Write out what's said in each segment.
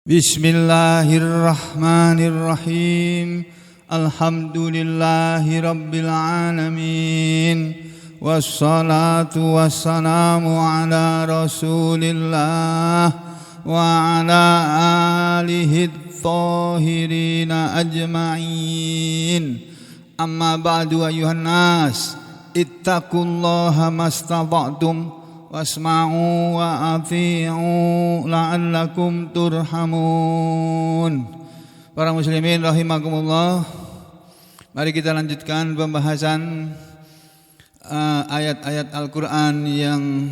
Bismillahirrahmanirrahim. Alhamdulillahi rabbil alamin. Wassalatu wassalamu ala rasulillah wa ala alihi thahirina ajma'in. Amma ba'du ayuhan nas, ittaqullaha mastata'tum wasma'u wa ati'u la'allakum turhamun. Para muslimin rahimakumullah, mari kita lanjutkan pembahasan ayat-ayat Al-Quran yang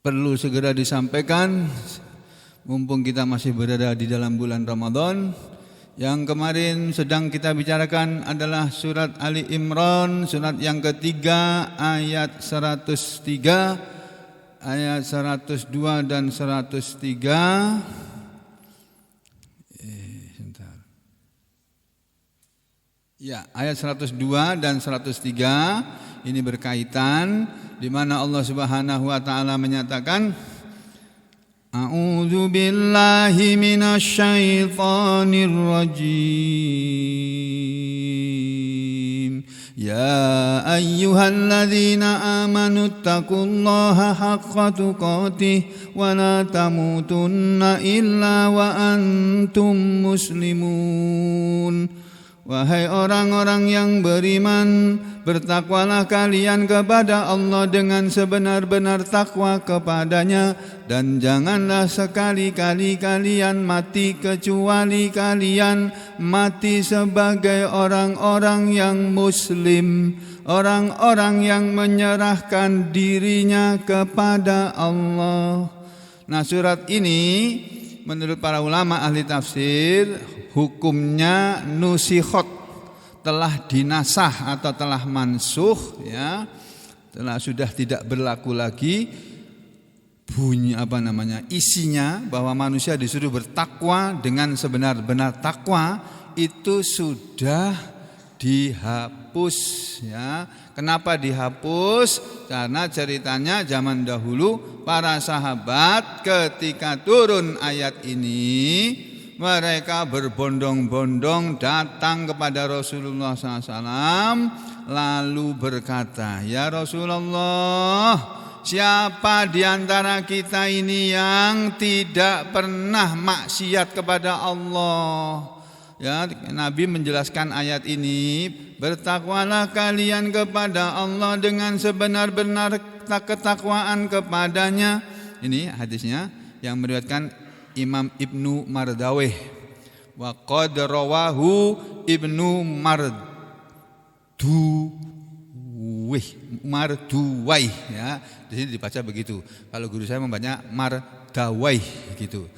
perlu segera disampaikan mumpung kita masih berada di dalam bulan Ramadan. Yang kemarin sedang kita bicarakan adalah surat Ali Imran, surat yang ketiga, ayat 103, ayat 102 dan 103. Ya, ayat 102 dan 103 ini berkaitan, di mana Allah Subhanahu wa taala menyatakan, A'udzu billahi minasy syaithanir rajim. Ya ayyuhalladzina amanu taqullaha haqqa tuqatih wa la tamutunna illa wa antum muslimun. Wahai orang-orang yang beriman, bertakwalah kalian kepada Allah dengan sebenar-benar takwa kepadanya, dan janganlah sekali-kali kalian mati kecuali kalian mati sebagai orang-orang yang muslim, orang-orang yang menyerahkan dirinya kepada Allah. Nah, surat ini menurut para ulama ahli tafsir hukumnya nusikhot, telah dinasah atau telah mansuh, ya, telah sudah tidak berlaku lagi. Bunyi isinya bahwa manusia disuruh bertakwa dengan sebenar-benar takwa itu sudah dihapus, ya. Kenapa dihapus? Karena ceritanya zaman dahulu para sahabat ketika turun ayat ini, mereka berbondong-bondong datang kepada Rasulullah SAW lalu berkata, "Ya Rasulullah, siapa di antara kita ini yang tidak pernah maksiat kepada Allah?" Ya, Nabi menjelaskan ayat ini, bertakwalah kalian kepada Allah dengan sebenar-benar ketakwaan kepadanya. Ini hadisnya yang meriwayatkan Imam Ibnu Mardaweh. Wa qad rawahu Ibnu Marduwai, ya. Di sini dibaca begitu. Kalau guru saya membacanya Mardawai gitu.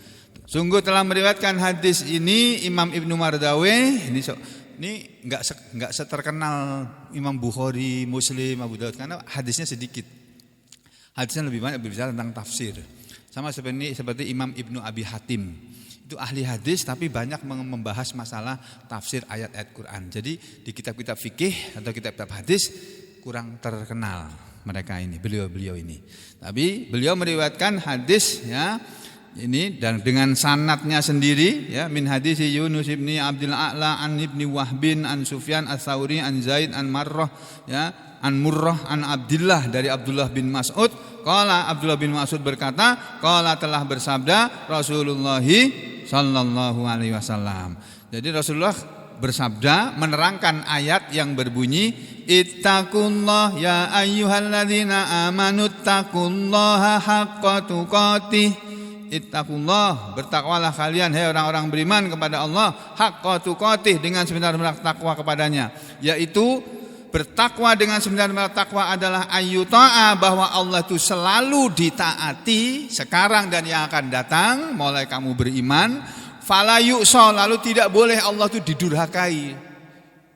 Sungguh telah meriwayatkan hadis ini Imam Ibnu Mardaweh. Ini enggak seterkenal Imam Bukhari, Muslim, Abu Daud, karena hadisnya sedikit. Hadisnya lebih banyak berbicara tentang tafsir. Sama seperti Imam Ibnu Abi Hatim. Itu ahli hadis tapi banyak membahas masalah tafsir ayat-ayat Quran. Jadi di kitab-kitab fikih atau kitab-kitab hadis kurang terkenal mereka ini, beliau ini. Tapi beliau meriwayatkan hadis, ya, ini dan dengan sanadnya sendiri, ya, min hadis Yunus ibni Abdul A'la an ibni Wahbin an Sufyan ats-Tsauri an Zaid an Marrah, ya, an Murrah an Abdullah dari Abdullah bin Mas'ud. Qala Abdullah bin Mas'ud berkata, qala telah bersabda Rasulullah sallallahu alaihi wasallam. Jadi Rasulullah bersabda menerangkan ayat yang berbunyi, ittaqullah ya ayyuhalladzina amanu taqullaha haqqa tuqatih. Ittaqullah, bertakwalah kalian hai orang-orang beriman kepada Allah, haqqa tuqatih, dengan sebenar-benar takwa kepadanya, yaitu bertakwa dengan sebenar-benar takwa adalah ayyuta'a, bahwa Allah itu selalu ditaati sekarang dan yang akan datang mulai kamu beriman. Fala yu'sa, lalu tidak boleh Allah itu didurhakai.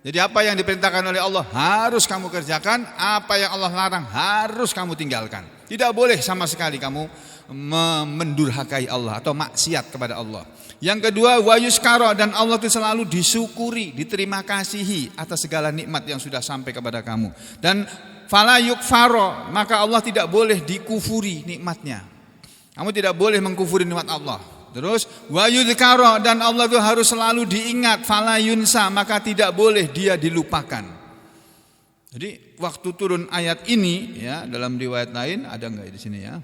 Jadi apa yang diperintahkan oleh Allah harus kamu kerjakan, apa yang Allah larang harus kamu tinggalkan. Tidak boleh sama sekali kamu mendurhakai Allah atau maksiat kepada Allah. Yang kedua, wa yuskaro, dan Allah itu selalu disyukuri, diterima kasihi atas segala nikmat yang sudah sampai kepada kamu. Dan fala maka Allah tidak boleh dikufuri nikmatnya. Kamu tidak boleh mengkufuri nikmat Allah. Terus wa yudhkara, dan Allah itu harus selalu diingat, fala yunsa, maka tidak boleh dia dilupakan. Jadi waktu turun ayat ini ya, dalam riwayat lain ada enggak di sini ya?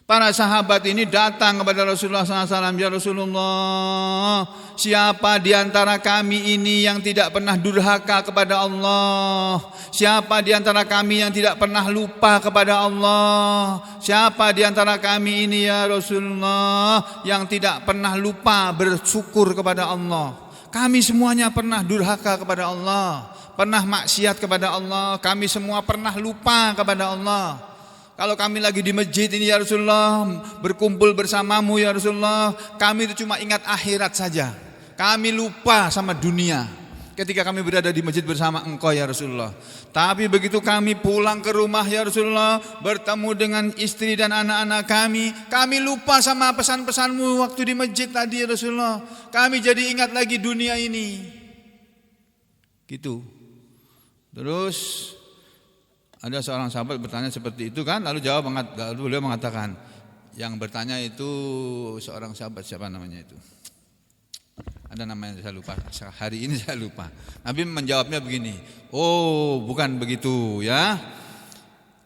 Para sahabat ini datang kepada Rasulullah SAW, ya Rasulullah, siapa di antara kami ini yang tidak pernah durhaka kepada Allah? Siapa di antara kami yang tidak pernah lupa kepada Allah? Siapa di antara kami ini ya Rasulullah yang tidak pernah lupa bersyukur kepada Allah? Kami semuanya pernah durhaka kepada Allah, pernah maksiat kepada Allah, kami semua pernah lupa kepada Allah. Kalau kami lagi di masjid ini ya Rasulullah, berkumpul bersamamu ya Rasulullah, kami itu cuma ingat akhirat saja. Kami lupa sama dunia ketika kami berada di masjid bersama engkau ya Rasulullah. Tapi begitu kami pulang ke rumah ya Rasulullah, bertemu dengan istri dan anak-anak kami lupa sama pesan-pesanmu waktu di masjid tadi ya Rasulullah. Kami jadi ingat lagi dunia ini. Gitu. Terus ada seorang sahabat bertanya seperti itu kan, lalu beliau mengatakan, yang bertanya itu seorang sahabat, siapa namanya itu? Ada namanya saya lupa, hari ini saya lupa. Nabi menjawabnya begini, oh bukan begitu ya.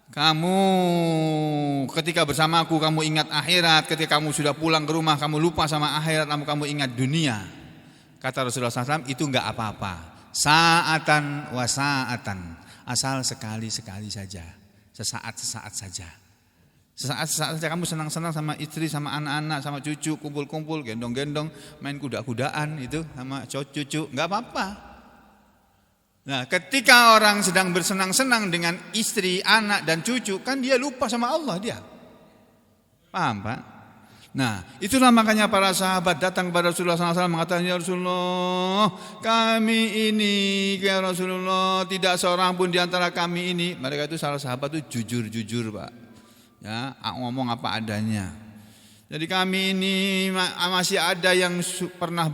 Kamu ketika bersamaku kamu ingat akhirat, ketika kamu sudah pulang ke rumah kamu lupa sama akhirat, kamu ingat dunia. Kata Rasulullah SAW, itu enggak apa-apa. Sa'atan wa sa'atan. Asal sekali-sekali saja, sesaat-sesaat saja. Sesaat-sesaat saja kamu senang-senang sama istri, sama anak-anak, sama cucu, kumpul-kumpul, gendong-gendong, main kuda-kudaan itu sama cucu, enggak apa-apa. Nah, ketika orang sedang bersenang-senang dengan istri, anak dan cucu, kan dia lupa sama Allah dia. Paham, Pak? Nah, itulah makanya para sahabat datang kepada Rasulullah SAW mengatakan, ya Rasulullah, kami ini ya Rasulullah, tidak seorang pun di antara kami ini. Mereka itu salah sahabat itu jujur-jujur, Pak. Ya, ngomong apa adanya. Jadi kami ini masih ada yang pernah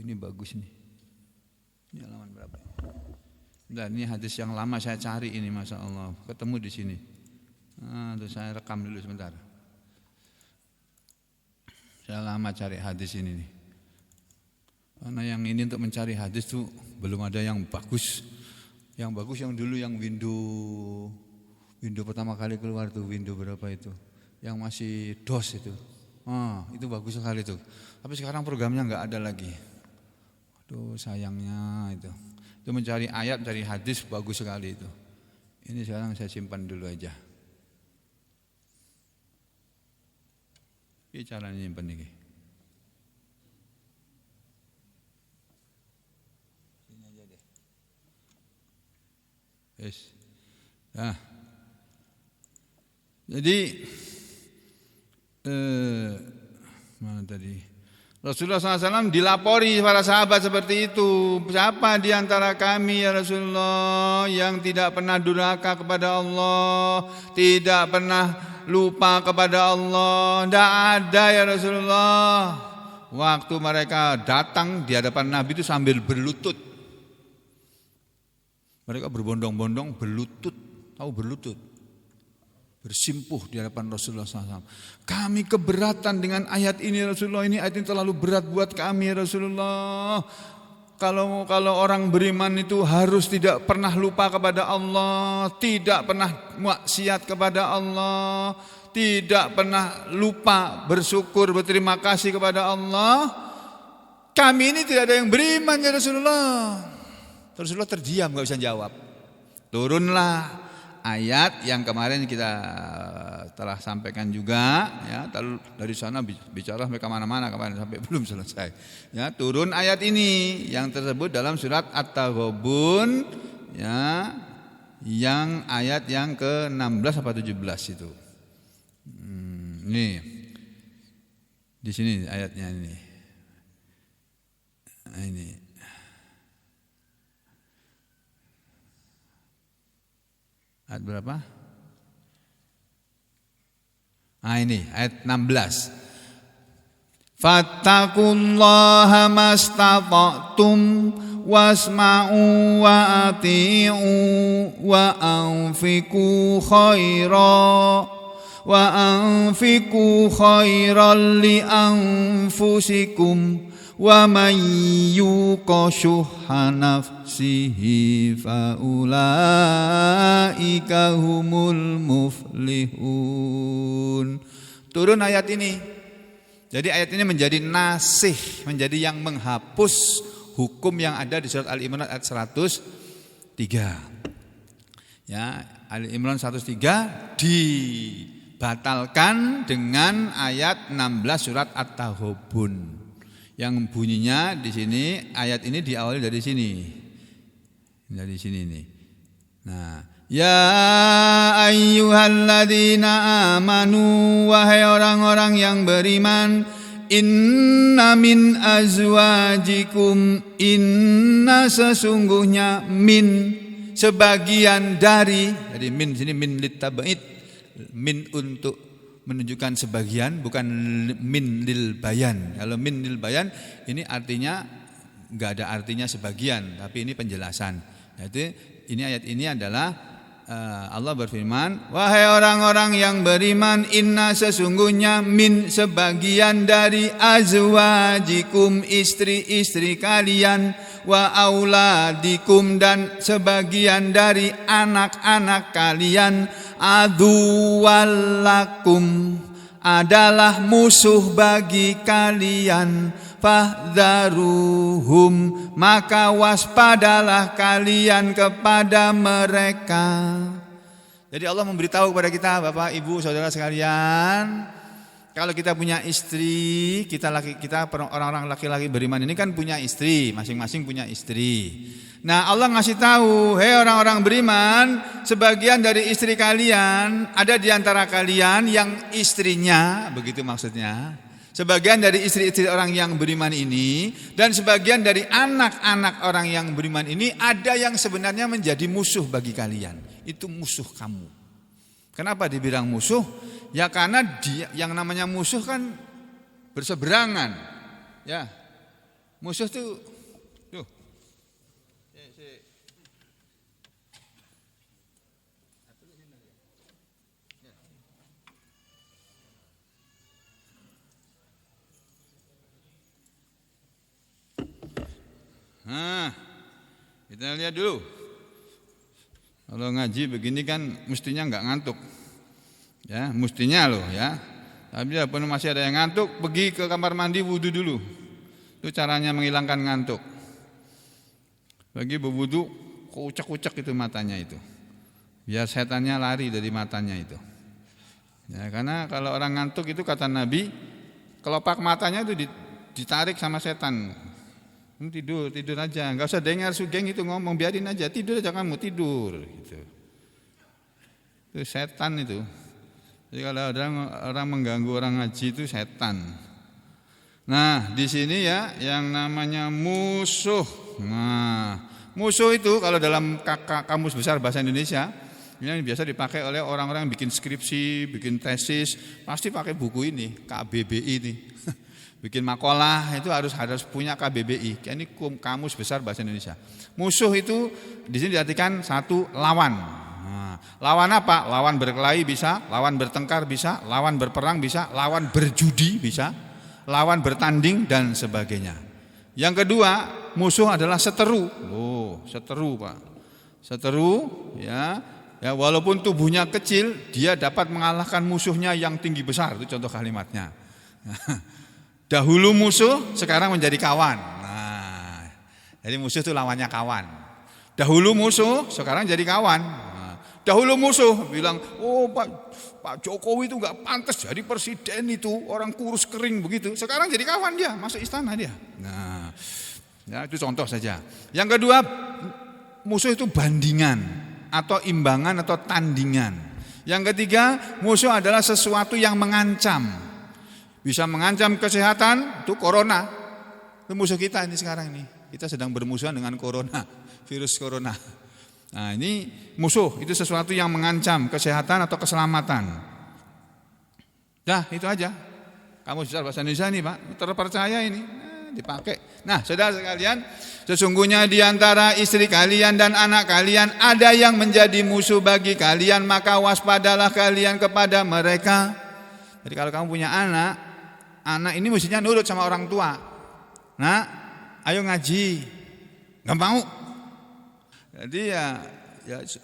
ini bagus nih. Ini halaman berapa? Dan ini hadis yang lama saya cari ini, Masya Allah, ketemu di sini. Terus saya rekam dulu sebentar. Saya lama cari hadis ini nih. Karena yang ini untuk mencari hadis tuh belum ada yang bagus. Yang bagus yang dulu yang window pertama kali keluar tuh, window berapa itu? Yang masih DOS itu. Itu bagus sekali tuh. Tapi sekarang programnya nggak ada lagi. Aduh sayangnya itu. Itu mencari ayat, mencari hadis bagus sekali itu. Ini sekarang saya simpan dulu aja. Ini caranya simpan ini. Ini aja deh. Yes. Nah. Jadi mana tadi? Rasulullah SAW dilapori para sahabat seperti itu. Siapa di antara kami ya Rasulullah yang tidak pernah durhaka kepada Allah, tidak pernah lupa kepada Allah? Tidak ada ya Rasulullah. Waktu mereka datang di hadapan Nabi itu sambil berlutut. Mereka berbondong-bondong berlutut. Tahu berlutut? Bersimpuh di hadapan Rasulullah SAW. Kami keberatan dengan ayat ini Rasulullah, ini ayat ini terlalu berat buat kami Rasulullah. Kalau orang beriman itu harus tidak pernah lupa kepada Allah, tidak pernah maksiat kepada Allah, tidak pernah lupa bersyukur, berterima kasih kepada Allah. Kami ini tidak ada yang beriman ya Rasulullah. Rasulullah terdiam, gak bisa jawab. Turunlah ayat yang kemarin kita telah sampaikan juga ya, dari sana bicara sampai kemana-mana kemarin sampai belum selesai ya. Turun ayat ini yang tersebut dalam surat At-Taghabun ya, yang ayat yang ke-16 atau 17 itu. Nih di sini ayatnya ini. Ini ayat berapa? Ini ayat 16. Fattaqullaha mastata'tum wasma'u wa ati'u wa anfiqu khairan li anfusikum wa man yuqa syuhha nafsihi fa ulaika humul muflihun. Turun ayat ini. Jadi ayat ini menjadi nasih, menjadi yang menghapus hukum yang ada di surat Al-Imran ayat 103. Ya, Al-Imran 103 dibatalkan dengan ayat 16 surat At-Taghabun. Yang bunyinya di sini, ayat ini diawali dari sini. Dari sini nih. Nah, ya ayyuhalladzina amanu, wahai orang-orang yang beriman, inna min azwajikum, inna sesungguhnya min sebagian dari, jadi min sini min litabait, min untuk menunjukkan sebagian, bukan min lil bayan. Kalau min lil bayan ini artinya enggak ada artinya sebagian, tapi ini penjelasan. Jadi ini ayat ini adalah Allah berfirman, wahai orang-orang yang beriman, inna sesungguhnya min sebagian dari azwajikum istri-istri kalian, wa auladikum dan sebagian dari anak-anak kalian, aduwallakum adalah musuh bagi kalian, fahdharuhum maka waspadalah kalian kepada mereka. Jadi Allah memberitahu kepada kita, Bapak, Ibu, saudara sekalian, kalau kita punya istri, kita orang-orang laki-laki beriman ini kan punya istri, masing-masing punya istri. Nah, Allah ngasih tahu, hei orang-orang beriman, sebagian dari istri kalian ada di antara kalian yang istrinya, begitu maksudnya. Sebagian dari istri-istri orang yang beriman ini dan sebagian dari anak-anak orang yang beriman ini ada yang sebenarnya menjadi musuh bagi kalian. Itu musuh kamu. Kenapa dibilang musuh? Ya karena dia, yang namanya musuh kan berseberangan. Ya. Musuh tuh Nah, kita lihat dulu. Kalau ngaji begini kan mestinya enggak ngantuk. Ya, mestinya loh ya. Tapi walaupun masih ada yang ngantuk, pergi ke kamar mandi wudu dulu. Itu caranya menghilangkan ngantuk. Bagi berwudu, kucek-kucek itu matanya itu. Biar setannya lari dari matanya itu. Ya, karena kalau orang ngantuk itu kata Nabi, kelopak matanya itu ditarik sama setan. Tidur aja, nggak usah dengar Sugeng itu ngomong, biarin aja, tidur aja kamu, tidur gitu. Itu setan itu. Jadi kalau orang mengganggu orang ngaji itu setan. Nah, di sini ya yang namanya musuh. Nah, musuh itu kalau dalam kamus besar bahasa Indonesia ini biasa dipakai oleh orang-orang yang bikin skripsi, bikin tesis, pasti pakai buku ini, KBBI ini. Bikin makalah itu harus punya KBBI. Ini kamus besar bahasa Indonesia. Musuh itu di sini diartikan satu, lawan. Nah, lawan apa? Lawan berkelahi bisa, lawan bertengkar bisa, lawan berperang bisa, lawan berjudi bisa, lawan bertanding dan sebagainya. Yang kedua, musuh adalah seteru. Oh, seteru, Pak. Seteru ya walaupun tubuhnya kecil, dia dapat mengalahkan musuhnya yang tinggi besar. Itu contoh kalimatnya. Dahulu musuh, sekarang menjadi kawan. Nah, jadi musuh itu lawannya kawan. Dahulu musuh, sekarang jadi kawan. Nah, dahulu musuh bilang, oh Pak Jokowi itu nggak pantas jadi presiden itu, orang kurus kering begitu. Sekarang jadi kawan dia, masuk istana dia. Nah, ya itu contoh saja. Yang kedua, musuh itu bandingan atau imbangan atau tandingan. Yang ketiga, musuh adalah sesuatu yang mengancam. Bisa mengancam kesehatan, itu corona. Itu musuh kita ini sekarang ini. Kita sedang bermusuhan dengan corona, virus corona. Nah, ini musuh, itu sesuatu yang mengancam kesehatan atau keselamatan. Dah, itu aja. Kamu besar bahasa Indonesia nih, Pak. Terpercaya ini. dipakai. Nah, saudara sekalian, sesungguhnya di antara istri kalian dan anak kalian ada yang menjadi musuh bagi kalian, maka waspadalah kalian kepada mereka. Jadi kalau kamu punya anak ini mestinya nurut sama orang tua. Nah, ayo ngaji, nggak mau. Jadi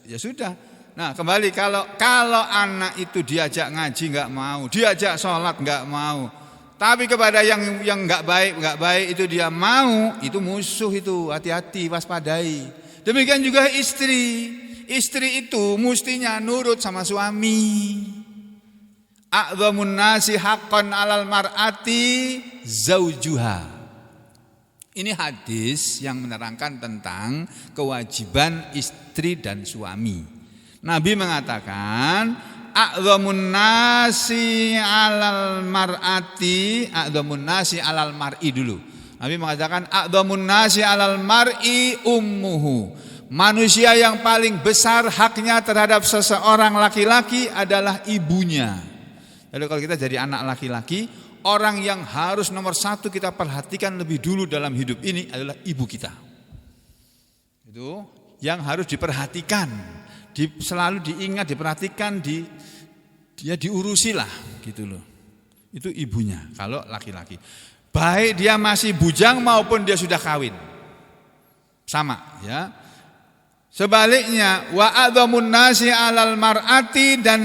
ya sudah. Nah, kembali kalau anak itu diajak ngaji nggak mau, diajak sholat nggak mau, tapi kepada yang nggak baik itu dia mau, itu musuh itu, hati-hati, waspadai. Demikian juga istri itu mestinya nurut sama suami. A'dhamun nasi haqqan 'alal mar'ati zaujuha. Ini hadis yang menerangkan tentang kewajiban istri dan suami. Nabi mengatakan a'dhamun nasi 'alal mar'ati, a'dhamun nasi 'alal mar'i dulu. Nabi mengatakan a'dhamun nasi 'alal mar'i ummuhu. Manusia yang paling besar haknya terhadap seseorang laki-laki adalah ibunya. Jadi kalau kita jadi anak laki-laki, orang yang harus nomor satu kita perhatikan lebih dulu dalam hidup ini adalah ibu kita. Itu yang harus diperhatikan. Selalu diingat, diperhatikan, dia diurusi lah gitu loh. Itu ibunya kalau laki-laki. Baik dia masih bujang maupun dia sudah kawin. Sama ya. Sebaliknya wa a'dhamun nasi 'alal mar'ati, dan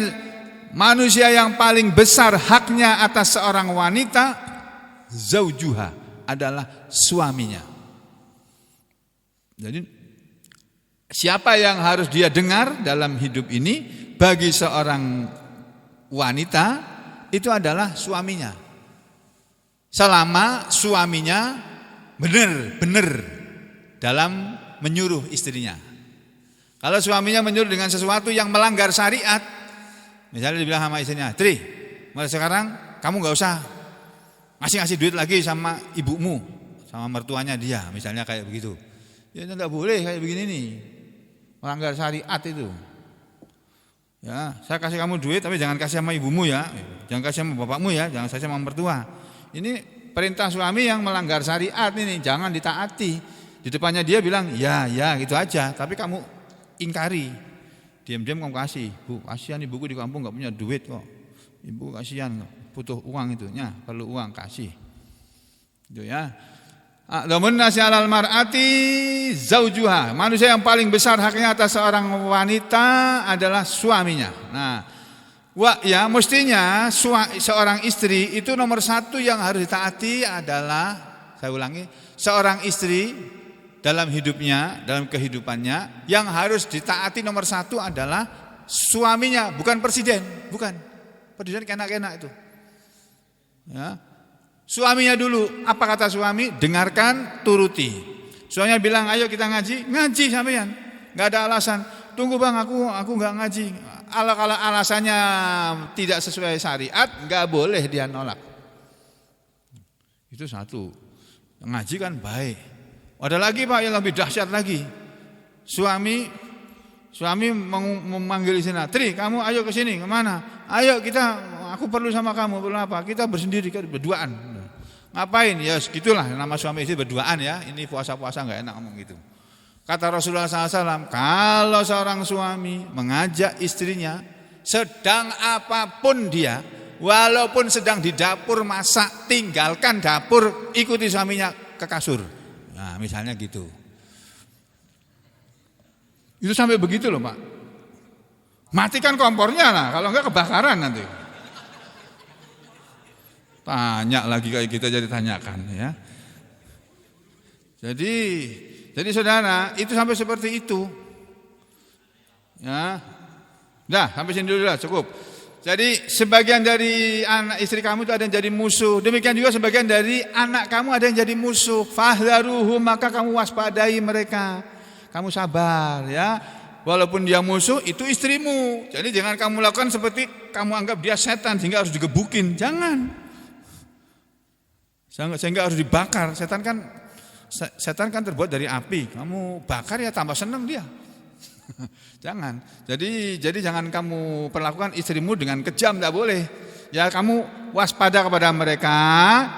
manusia yang paling besar haknya atas seorang wanita zaujuha adalah suaminya. Jadi siapa yang harus dia dengar dalam hidup ini bagi seorang wanita itu adalah suaminya. Selama suaminya benar dalam menyuruh istrinya. Kalau suaminya menyuruh dengan sesuatu yang melanggar syariat, misalnya dibilang sama istrinya, "Tri, mulai sekarang kamu enggak usah ngasih duit lagi sama ibumu, sama mertuanya dia," misalnya kayak begitu. Ya enggak boleh kayak begini nih. Melanggar syariat itu. Ya, saya kasih kamu duit tapi jangan kasih sama ibumu ya. Jangan kasih sama bapakmu ya, jangan kasih sama mertua. Ini perintah suami yang melanggar syariat ini, jangan ditaati. Di depannya dia bilang, "Ya, gitu aja," tapi kamu ingkari. Diam-diam kamu kasih. "Bu, kasihan ibuku di kampung enggak punya duit kok. Ibu kasihan, butuh uang itu. Ya, perlu uang, kasih." Itu ya. A'dhamun nasi 'alal mar'ati zaujuha. Manusia yang paling besar haknya atas seorang wanita adalah suaminya. Nah, mestinya seorang istri itu nomor satu yang harus ditaati adalah, saya ulangi, seorang istri dalam hidupnya, dalam kehidupannya yang harus ditaati nomor satu adalah suaminya, bukan presiden, bukan. Presiden enak-enak itu. Ya. Suaminya dulu, apa kata suami? Dengarkan, turuti. Suaminya bilang, "Ayo kita ngaji sampean." Enggak ada alasan. "Tunggu Bang, aku enggak ngaji." Kalau alasannya tidak sesuai syariat, enggak boleh dia nolak. Itu satu. Ngaji kan baik. Ada lagi Pak yang lebih dahsyat lagi. Suami memanggil istrinya, "Tri, kamu ayo ke sini." "Kemana?" "Ayo aku perlu sama kamu." "Perlu apa?" "Kita bersendiri, berduaan." "Ngapain?" "Ya segitulah, nama suami istri berduaan ya. Ini puasa-puasa enggak enak ngomong gitu." Kata Rasulullah SAW, kalau seorang suami mengajak istrinya, sedang apapun dia, walaupun sedang di dapur masak, tinggalkan dapur, ikuti suaminya ke kasur. Nah, misalnya gitu. Itu sampai begitu loh Pak. Matikan kompornya lah, kalau enggak kebakaran nanti. Tanya lagi kayak kita jadi tanyakan ya. Jadi saudara, itu sampai seperti itu. Ya. Dah, sampai sini dulu lah, cukup. Jadi sebagian dari anak istri kamu itu ada yang jadi musuh. Demikian juga sebagian dari anak kamu ada yang jadi musuh. Fahdharuhum, maka kamu waspadai mereka. Kamu sabar ya. Walaupun dia musuh, itu istrimu. Jadi jangan kamu lakukan seperti kamu anggap dia setan sehingga harus digebukin. Jangan. Sehingga harus dibakar. Setan kan terbuat dari api. Kamu bakar ya tambah senang dia. Jangan. Jadi jangan kamu perlakukan istrimu dengan kejam, tidak boleh. Ya kamu waspada kepada mereka.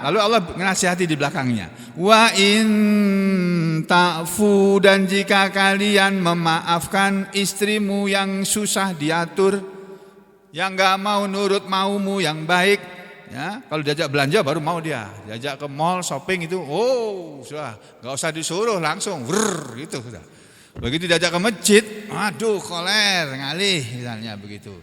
Lalu Allah ngasihati di belakangnya. Wa in ta'fu, dan jika kalian memaafkan istrimu yang susah diatur, yang enggak mau nurut maumu yang baik, ya, kalau diajak belanja baru mau dia. Diajak ke mall shopping itu, oh, sudah, enggak usah disuruh langsung, gitu sudah. Begitu diajak ke masjid, aduh koler, ngalih misalnya begitu.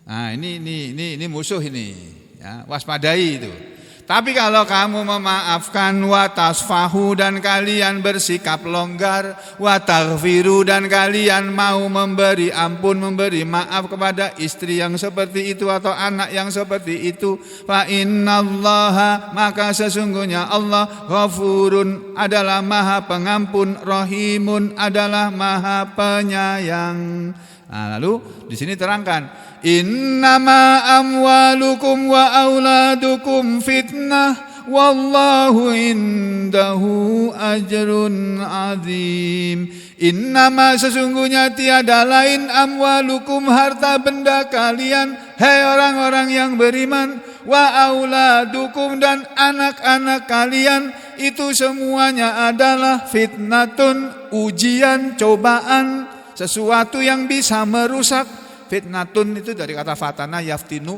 Nah, ini musuh ini, ya, waspadai itu. Tapi kalau kamu memaafkan, wa tasfahu, dan kalian bersikap longgar, wa taghfiru, dan kalian mau memberi ampun, memberi maaf kepada istri yang seperti itu atau anak yang seperti itu, fa innallaha, maka sesungguhnya Allah ghafurun, adalah maha pengampun, rahimun, adalah maha penyayang. Nah, lalu di sini terangkan, innama amwalukum wa auladukum fitnah wallahu indahu ajrun azim. Innama, sesungguhnya tiada lain, amwalukum, harta benda kalian, hai orang-orang yang beriman, wa auladukum, dan anak-anak kalian, itu semuanya adalah fitnatun, ujian, cobaan, sesuatu yang bisa merusak. Fitnatun itu dari kata fatana yaftinu,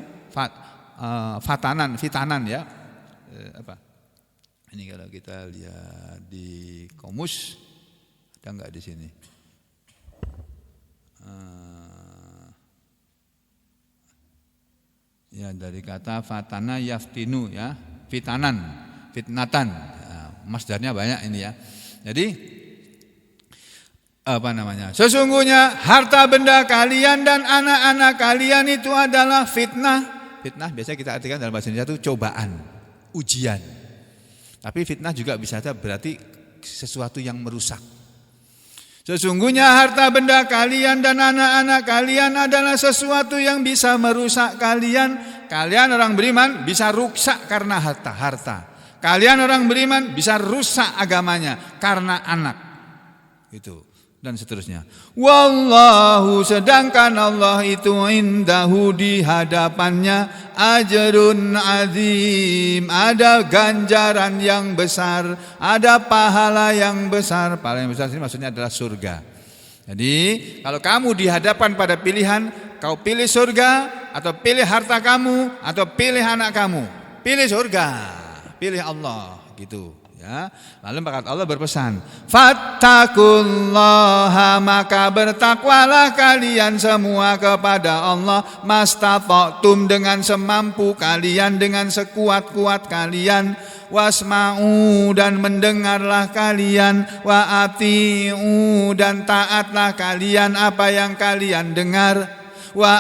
fitanan ya. Apa? Ini kalau kita lihat di komus, ada enggak di sini? Ya, dari kata fatana yaftinu ya, fitnatan. Masdarnya banyak ini ya. Jadi sesungguhnya harta benda kalian dan anak-anak kalian itu adalah fitnah. Fitnah biasa kita artikan dalam bahasa Indonesia itu cobaan, ujian. Tapi fitnah juga bisa berarti sesuatu yang merusak. Sesungguhnya harta benda kalian dan anak-anak kalian adalah sesuatu yang bisa merusak kalian. Kalian orang beriman bisa rusak karena harta. Kalian orang beriman bisa rusak agamanya karena anak. Itu. Dan seterusnya. Wallahu, sedangkan Allah itu indahu, di hadapannya, ajrun azim, ada ganjaran yang besar, ada pahala yang besar. Pahala yang besar ini maksudnya adalah surga. Jadi kalau kamu di hadapan pada pilihan, kau pilih surga atau pilih harta kamu atau pilih anak kamu, pilih surga, pilih Allah gitu. Ya, lalu maka Allah berpesan, fattaqullaha, maka bertakwalah kalian semua kepada Allah, mastata'tum, dengan semampu kalian, dengan sekuat-kuat kalian, wasma'u, dan mendengarlah kalian, wa ati'u, dan taatlah kalian apa yang kalian dengar, wa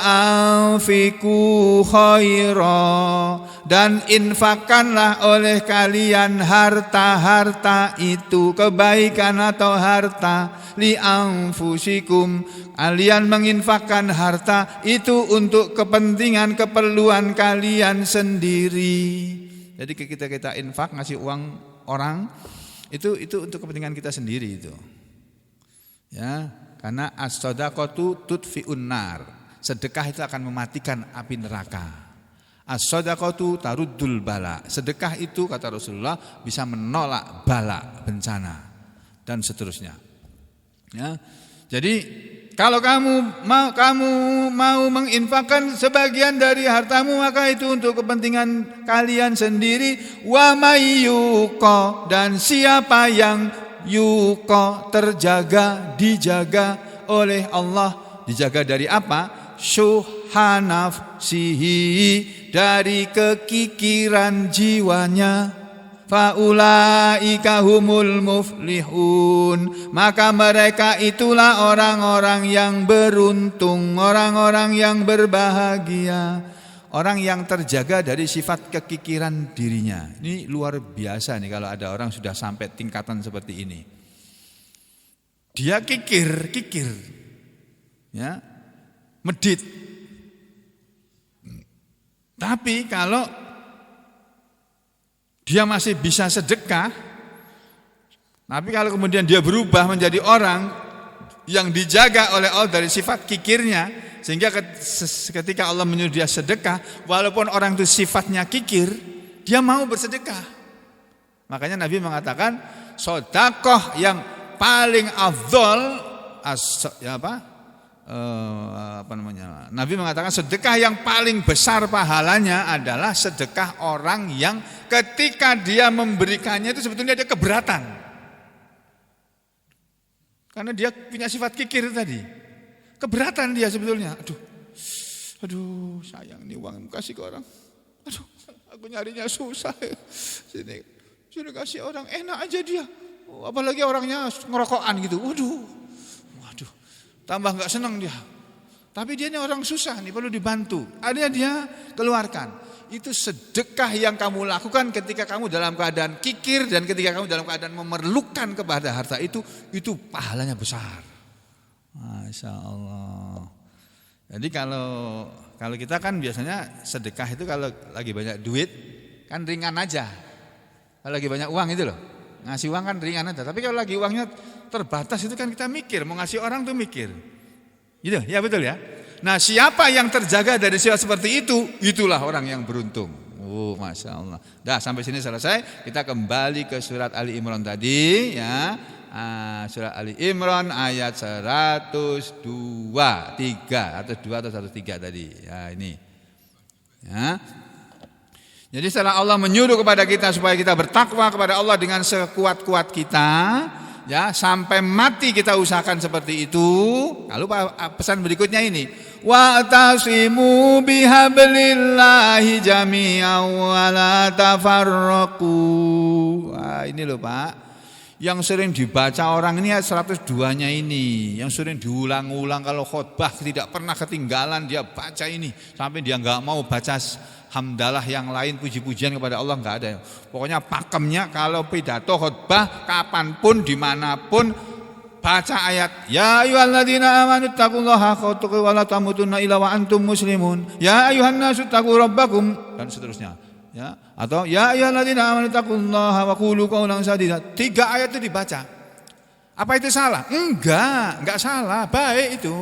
anfiqu khaira, dan infakkanlah oleh kalian harta-harta itu, kebaikan atau harta, li anfusikum, kalian menginfakkan harta itu untuk kepentingan keperluan kalian sendiri. Jadi kita infak, ngasih uang orang itu untuk kepentingan kita sendiri itu. Ya, karena as-shadaqatu tudfi'un nar. Sedekah itu akan mematikan api neraka. As-shadaqatu taruddul bala. Sedekah itu kata Rasulullah bisa menolak bala, bencana, dan seterusnya. Ya. Jadi kalau kamu mau menginfakkan sebagian dari hartamu, maka itu untuk kepentingan kalian sendiri. Wa mayyuqa, dan siapa yang yuqa, terjaga, dijaga oleh Allah. Dijaga dari apa? Syuha nafsihi, dari kekikiran jiwanya, faulaika humul muflihun, maka mereka itulah orang-orang yang beruntung, orang-orang yang berbahagia, orang yang terjaga dari sifat kekikiran dirinya. Ini luar biasa nih kalau ada orang sudah sampai tingkatan seperti ini. Dia kikir, ya, medit. Tapi kalau dia masih bisa sedekah, tapi kalau kemudian dia berubah menjadi orang yang dijaga oleh Allah dari sifat kikirnya, Sehingga ketika Allah menyuruh dia sedekah, walaupun orang itu sifatnya kikir, dia mau bersedekah. Makanya Nabi mengatakan sedekah yang paling afdol Nabi mengatakan sedekah yang paling besar pahalanya adalah sedekah orang yang ketika dia memberikannya itu sebetulnya dia keberatan. Karena dia punya sifat kikir tadi. Keberatan dia sebetulnya. Aduh, sayang nih uang kasih ke orang. Aduh, aku nyarinya susah. Sini kasih orang, enak aja dia. Apalagi orangnya ngerokokan gitu. Waduh, tambah nggak senang dia. Tapi dia ini orang susah nih, perlu dibantu. Ada dia keluarkan. Itu sedekah yang kamu lakukan ketika kamu dalam keadaan kikir dan ketika kamu dalam keadaan memerlukan kepada harta itu pahalanya besar. Masya Allah. Jadi kalau kita kan biasanya sedekah itu kalau lagi banyak duit kan ringan aja. Kalau lagi banyak uang itu loh, ngasih uang kan ringan aja. Tapi kalau lagi uangnya terbatas itu kan kita mikir, mau ngasih orang tuh mikir. Gitu, ya betul ya. Nah, siapa yang terjaga dari sifat seperti itu, itulah orang yang beruntung. Masya Allah. Dah sampai sini selesai. Kita kembali ke surat Ali Imran tadi ya. Surat Ali Imran ayat 102, 3 atau 2 atau 103 tadi. Ya ini. Ya. Jadi setelah Allah menyuruh kepada kita supaya kita bertakwa kepada Allah dengan sekuat-kuat kita, ya sampai mati kita usahakan seperti itu. Lalu pesan berikutnya ini, wa'tasimu bihablillahi jami'an wa la tafarraqu. Wah, ini loh Pak. Yang sering dibaca orang ini ayat 102-nya ini, yang sering diulang-ulang kalau khotbah tidak pernah ketinggalan dia baca ini sampai dia nggak mau baca hamdalah yang lain puji-pujian kepada Allah nggak ada. Pokoknya pakemnya kalau pidato khotbah kapanpun dimanapun baca ayat ya ayyuhalladzina amanu taqullaha haqqa tuqatih wa la tamutunna illa wa antum muslimun ya ayyuhan nasu taqu rabbakum dan seterusnya. Ya, atau ya ayyuhalladzina amanu taqullaha wa qulu qawlan sadida. 3 ayat itu dibaca. Apa itu salah? Enggak salah, baik itu.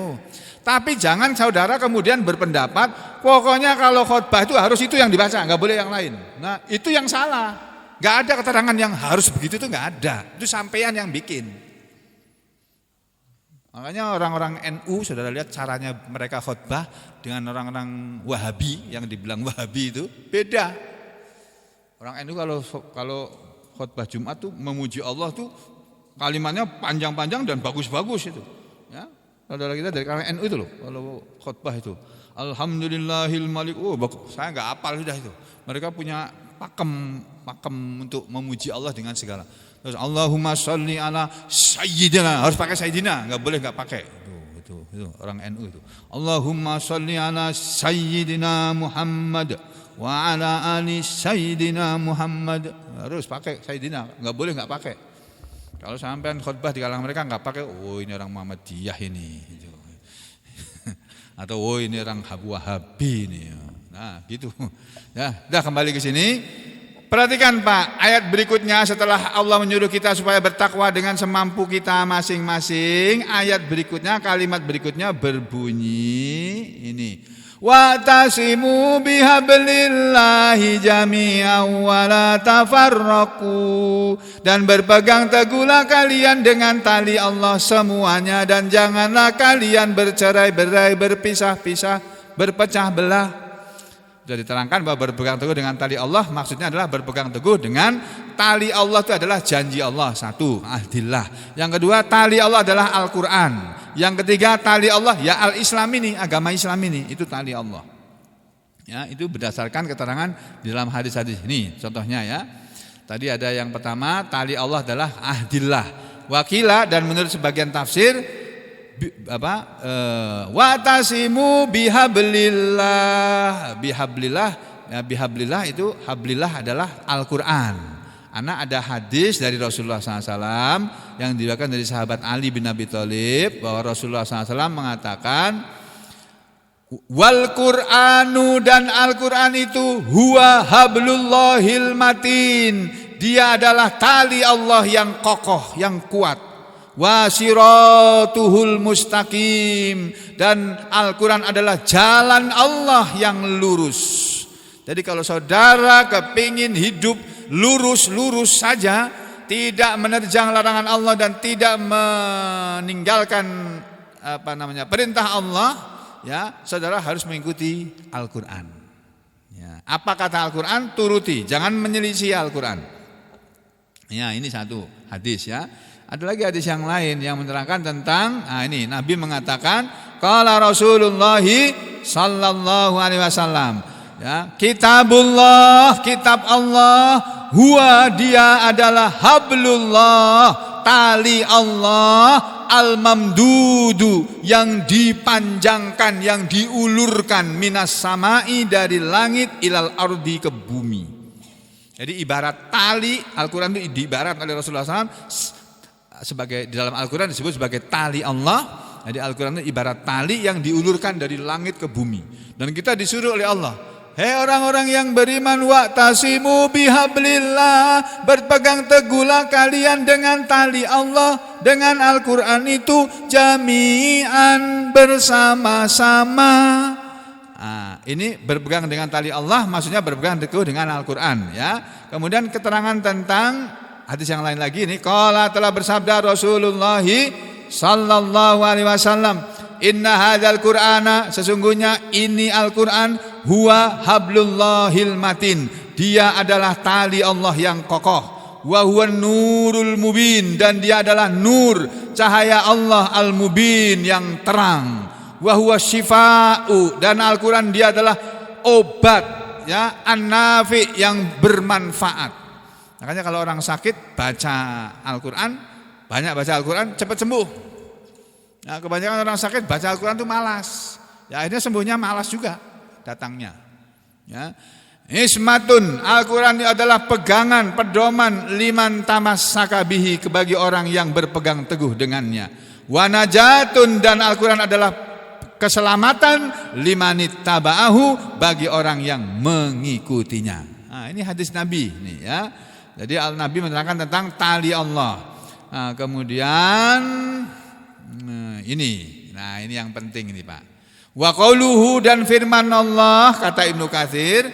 Tapi jangan saudara kemudian berpendapat pokoknya kalau khotbah itu harus itu yang dibaca, enggak boleh yang lain. Nah, itu yang salah. Enggak ada keterangan yang harus begitu itu enggak ada. Itu sampean yang bikin. Makanya orang-orang NU saudara lihat caranya mereka khotbah dengan orang-orang Wahabi yang dibilang Wahabi itu beda. Orang NU kalau khotbah Jumat tuh memuji Allah tuh kalimatnya panjang-panjang dan bagus-bagus itu. Ya, saudara kita dari kalangan NU itu loh kalau khotbah itu. Alhamdulillahil malik. Saya nggak hafal sudah itu. Mereka punya pakem untuk memuji Allah dengan segala. Terus Allahumma sholli ala sayyidina, harus pakai sayyidina, nggak boleh nggak pakai. Itu orang NU itu. Allahumma sholli ala sayyidina Muhammad wa ala ali sayyidina Muhammad, harus pakai sayyidina, enggak boleh enggak pakai. Kalau sampean khutbah di kalangan mereka enggak pakai, ini orang Muhammadiyah ini. Atau ini orang Wahabi ini. Nah, gitu. Ya, dah kembali ke sini. Perhatikan Pak, ayat berikutnya setelah Allah menyuruh kita supaya bertakwa dengan semampu kita masing-masing, ayat berikutnya, kalimat berikutnya berbunyi ini. Wa'tasimu bihablillahi jami'an wa la tafarraqu, dan berpegang teguhlah kalian dengan tali Allah semuanya dan janganlah kalian bercerai-berai, berpisah-pisah, berpecah belah. Sudah diterangkan bahwa berpegang teguh dengan tali Allah maksudnya adalah berpegang teguh dengan tali Allah itu adalah janji Allah, satu, ahdillah. Yang kedua, tali Allah adalah Al-Quran. Yang ketiga, tali Allah ya al-Islam ini, agama Islam ini, itu tali Allah. Ya, itu berdasarkan keterangan di dalam hadis-hadis ini. Contohnya ya, tadi ada yang pertama, tali Allah adalah ahdillah. Wakila, dan menurut sebagian tafsir wa'tasimu bihablillah. Bihablillah itu, hablillah adalah Al-Quran. Anak ada hadis dari Rasulullah SAW yang diriwayatkan dari sahabat Ali bin Abi Thalib bahwa Rasulullah SAW mengatakan wal Qur'anu, dan Al-Quran itu huwa hablullahil matin, dia adalah tali Allah yang kokoh, yang kuat. wa siratuhul mustaqim, dan Al-Quran adalah jalan Allah yang lurus. Jadi kalau saudara kepingin hidup lurus-lurus saja, tidak menerjang larangan Allah dan tidak meninggalkan perintah Allah, ya, saudara harus mengikuti Al-Quran. Ya, apa kata Al-Quran? Turuti, jangan menyelisih Al-Quran. Ya, ini satu hadis ya. Ada lagi hadis yang lain yang menerangkan tentang ini Nabi mengatakan qala Rasulullah sallallahu alaihi wasallam, ya, kitabullah, kitab Allah, huwa, dia adalah hablullah, tali Allah, al-mamdudu, yang dipanjangkan, yang diulurkan, minas samai, dari langit, ilal ardi, ke bumi. Jadi ibarat tali, Al-Quran itu diibarat oleh Rasulullah SAW sebagai, di dalam Al-Quran disebut sebagai tali Allah. Jadi Al-Quran itu ibarat tali yang diulurkan dari langit ke bumi. Dan kita disuruh oleh Allah, hei orang-orang yang beriman, wa'tasimu bihablillah, berpegang teguhlah kalian dengan tali Allah, dengan Al-Quran itu, jami'an, bersama-sama. Ini berpegang dengan tali Allah, maksudnya berpegang teguh dengan Al-Quran, ya. Kemudian keterangan tentang hadis yang lain lagi ini, qala, telah bersabda Rasulullah sallallahu alaihi wasallam, inna hadzal qur'ana, sesungguhnya ini Al-Quran, huwa hablullahil matin, dia adalah tali Allah yang kokoh, wa huwa nurul mubin, dan dia adalah nur, cahaya Allah al-mubin, yang terang, wa huwa syifa'u, dan Al-Quran dia adalah obat, ya, an-nafi, yang bermanfaat. Makanya kalau orang sakit baca Al-Quran, banyak baca Al-Quran, cepat sembuh. Nah, kebanyakan orang sakit baca Al-Quran itu malas, ya, akhirnya sembuhnya malas juga datangnya, ya. Ismatun, Al-Quran adalah pegangan, pedoman, liman tamassaka bihi, bagi orang yang berpegang teguh dengannya. Wa najatun, dan Al-Quran adalah keselamatan, limanit taba'ahu, bagi orang yang mengikutinya. Nah, ini hadis Nabi nih, ya. Jadi Nabi menerangkan tentang tali Allah. Nah, kemudian ini yang penting ini, Pak. Wa qauluhu, dan firman Allah, kata Ibnu Katsir,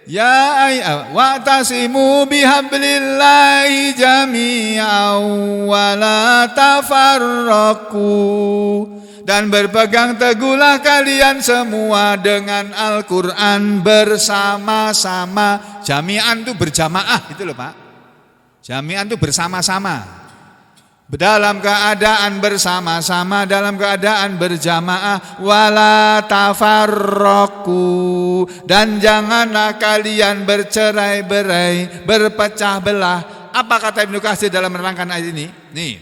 ya wa'tasimu bihablillahi jami'an wa la tafarraqu, dan berpegang teguhlah kalian semua dengan Al-Quran bersama-sama. Jami'an itu berjamaah, itu loh Pak. Jami'an itu bersama-sama, dalam keadaan bersama-sama, dalam keadaan berjamaah. Wala tafarraqu, dan janganlah kalian bercerai-berai, berpecah belah. Apa kata Ibnu Katsir dalam menerangkan ayat ini? Nih,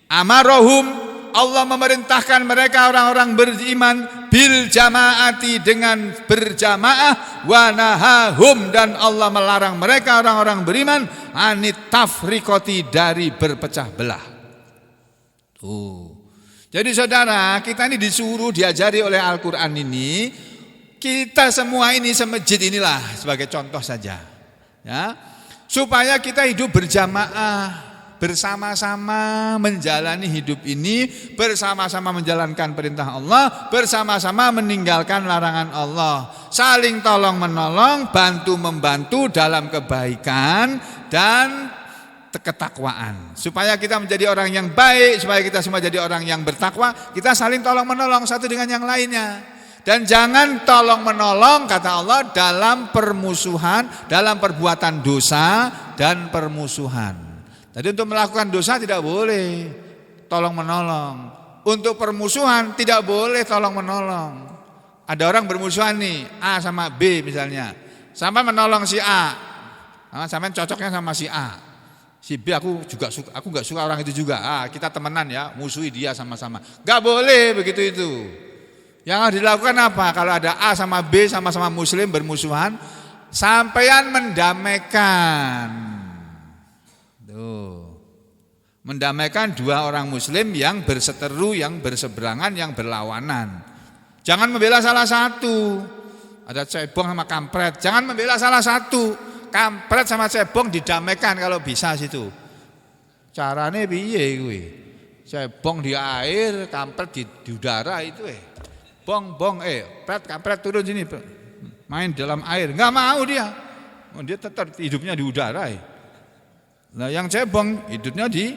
amarohum, Allah memerintahkan mereka orang-orang beriman, bil jamaati, dengan berjamaah, wa nahahum, dan Allah melarang mereka orang-orang beriman, anit tafriqati, dari berpecah belah. Jadi saudara, kita ini disuruh, diajari oleh Al-Quran ini, kita semua ini semajid inilah sebagai contoh saja, ya, supaya kita hidup berjamaah, bersama-sama menjalani hidup ini, bersama-sama menjalankan perintah Allah, bersama-sama meninggalkan larangan Allah, saling tolong menolong, bantu membantu dalam kebaikan dan ketakwaan, supaya kita menjadi orang yang baik, supaya kita semua jadi orang yang bertakwa. Kita saling tolong menolong satu dengan yang lainnya, dan jangan tolong menolong, kata Allah, dalam permusuhan, dalam perbuatan dosa dan permusuhan. Jadi untuk melakukan dosa tidak boleh tolong menolong, untuk permusuhan tidak boleh tolong menolong. Ada orang bermusuhan nih, A sama B misalnya, sampai menolong si A, sampai cocoknya sama si A. Si B aku nggak suka orang itu juga. Kita temenan ya, musuhi dia sama-sama. Nggak boleh begitu itu. Yang harus dilakukan apa? Kalau ada A sama B sama-sama muslim bermusuhan, sampean mendamaikan. Tuh. Mendamaikan dua orang muslim yang berseteru, yang berseberangan, yang berlawanan. Jangan membela salah satu. Ada cebong sama kampret, jangan membela salah satu. Kampret sama cebong didamaikan kalau bisa situ. Carane piye kuwi? Cebong di air, kampret di udara itu bong pret kampret turun sini main dalam air, nggak mau dia. Dia tetap hidupnya di udara. Nah yang cebong hidupnya di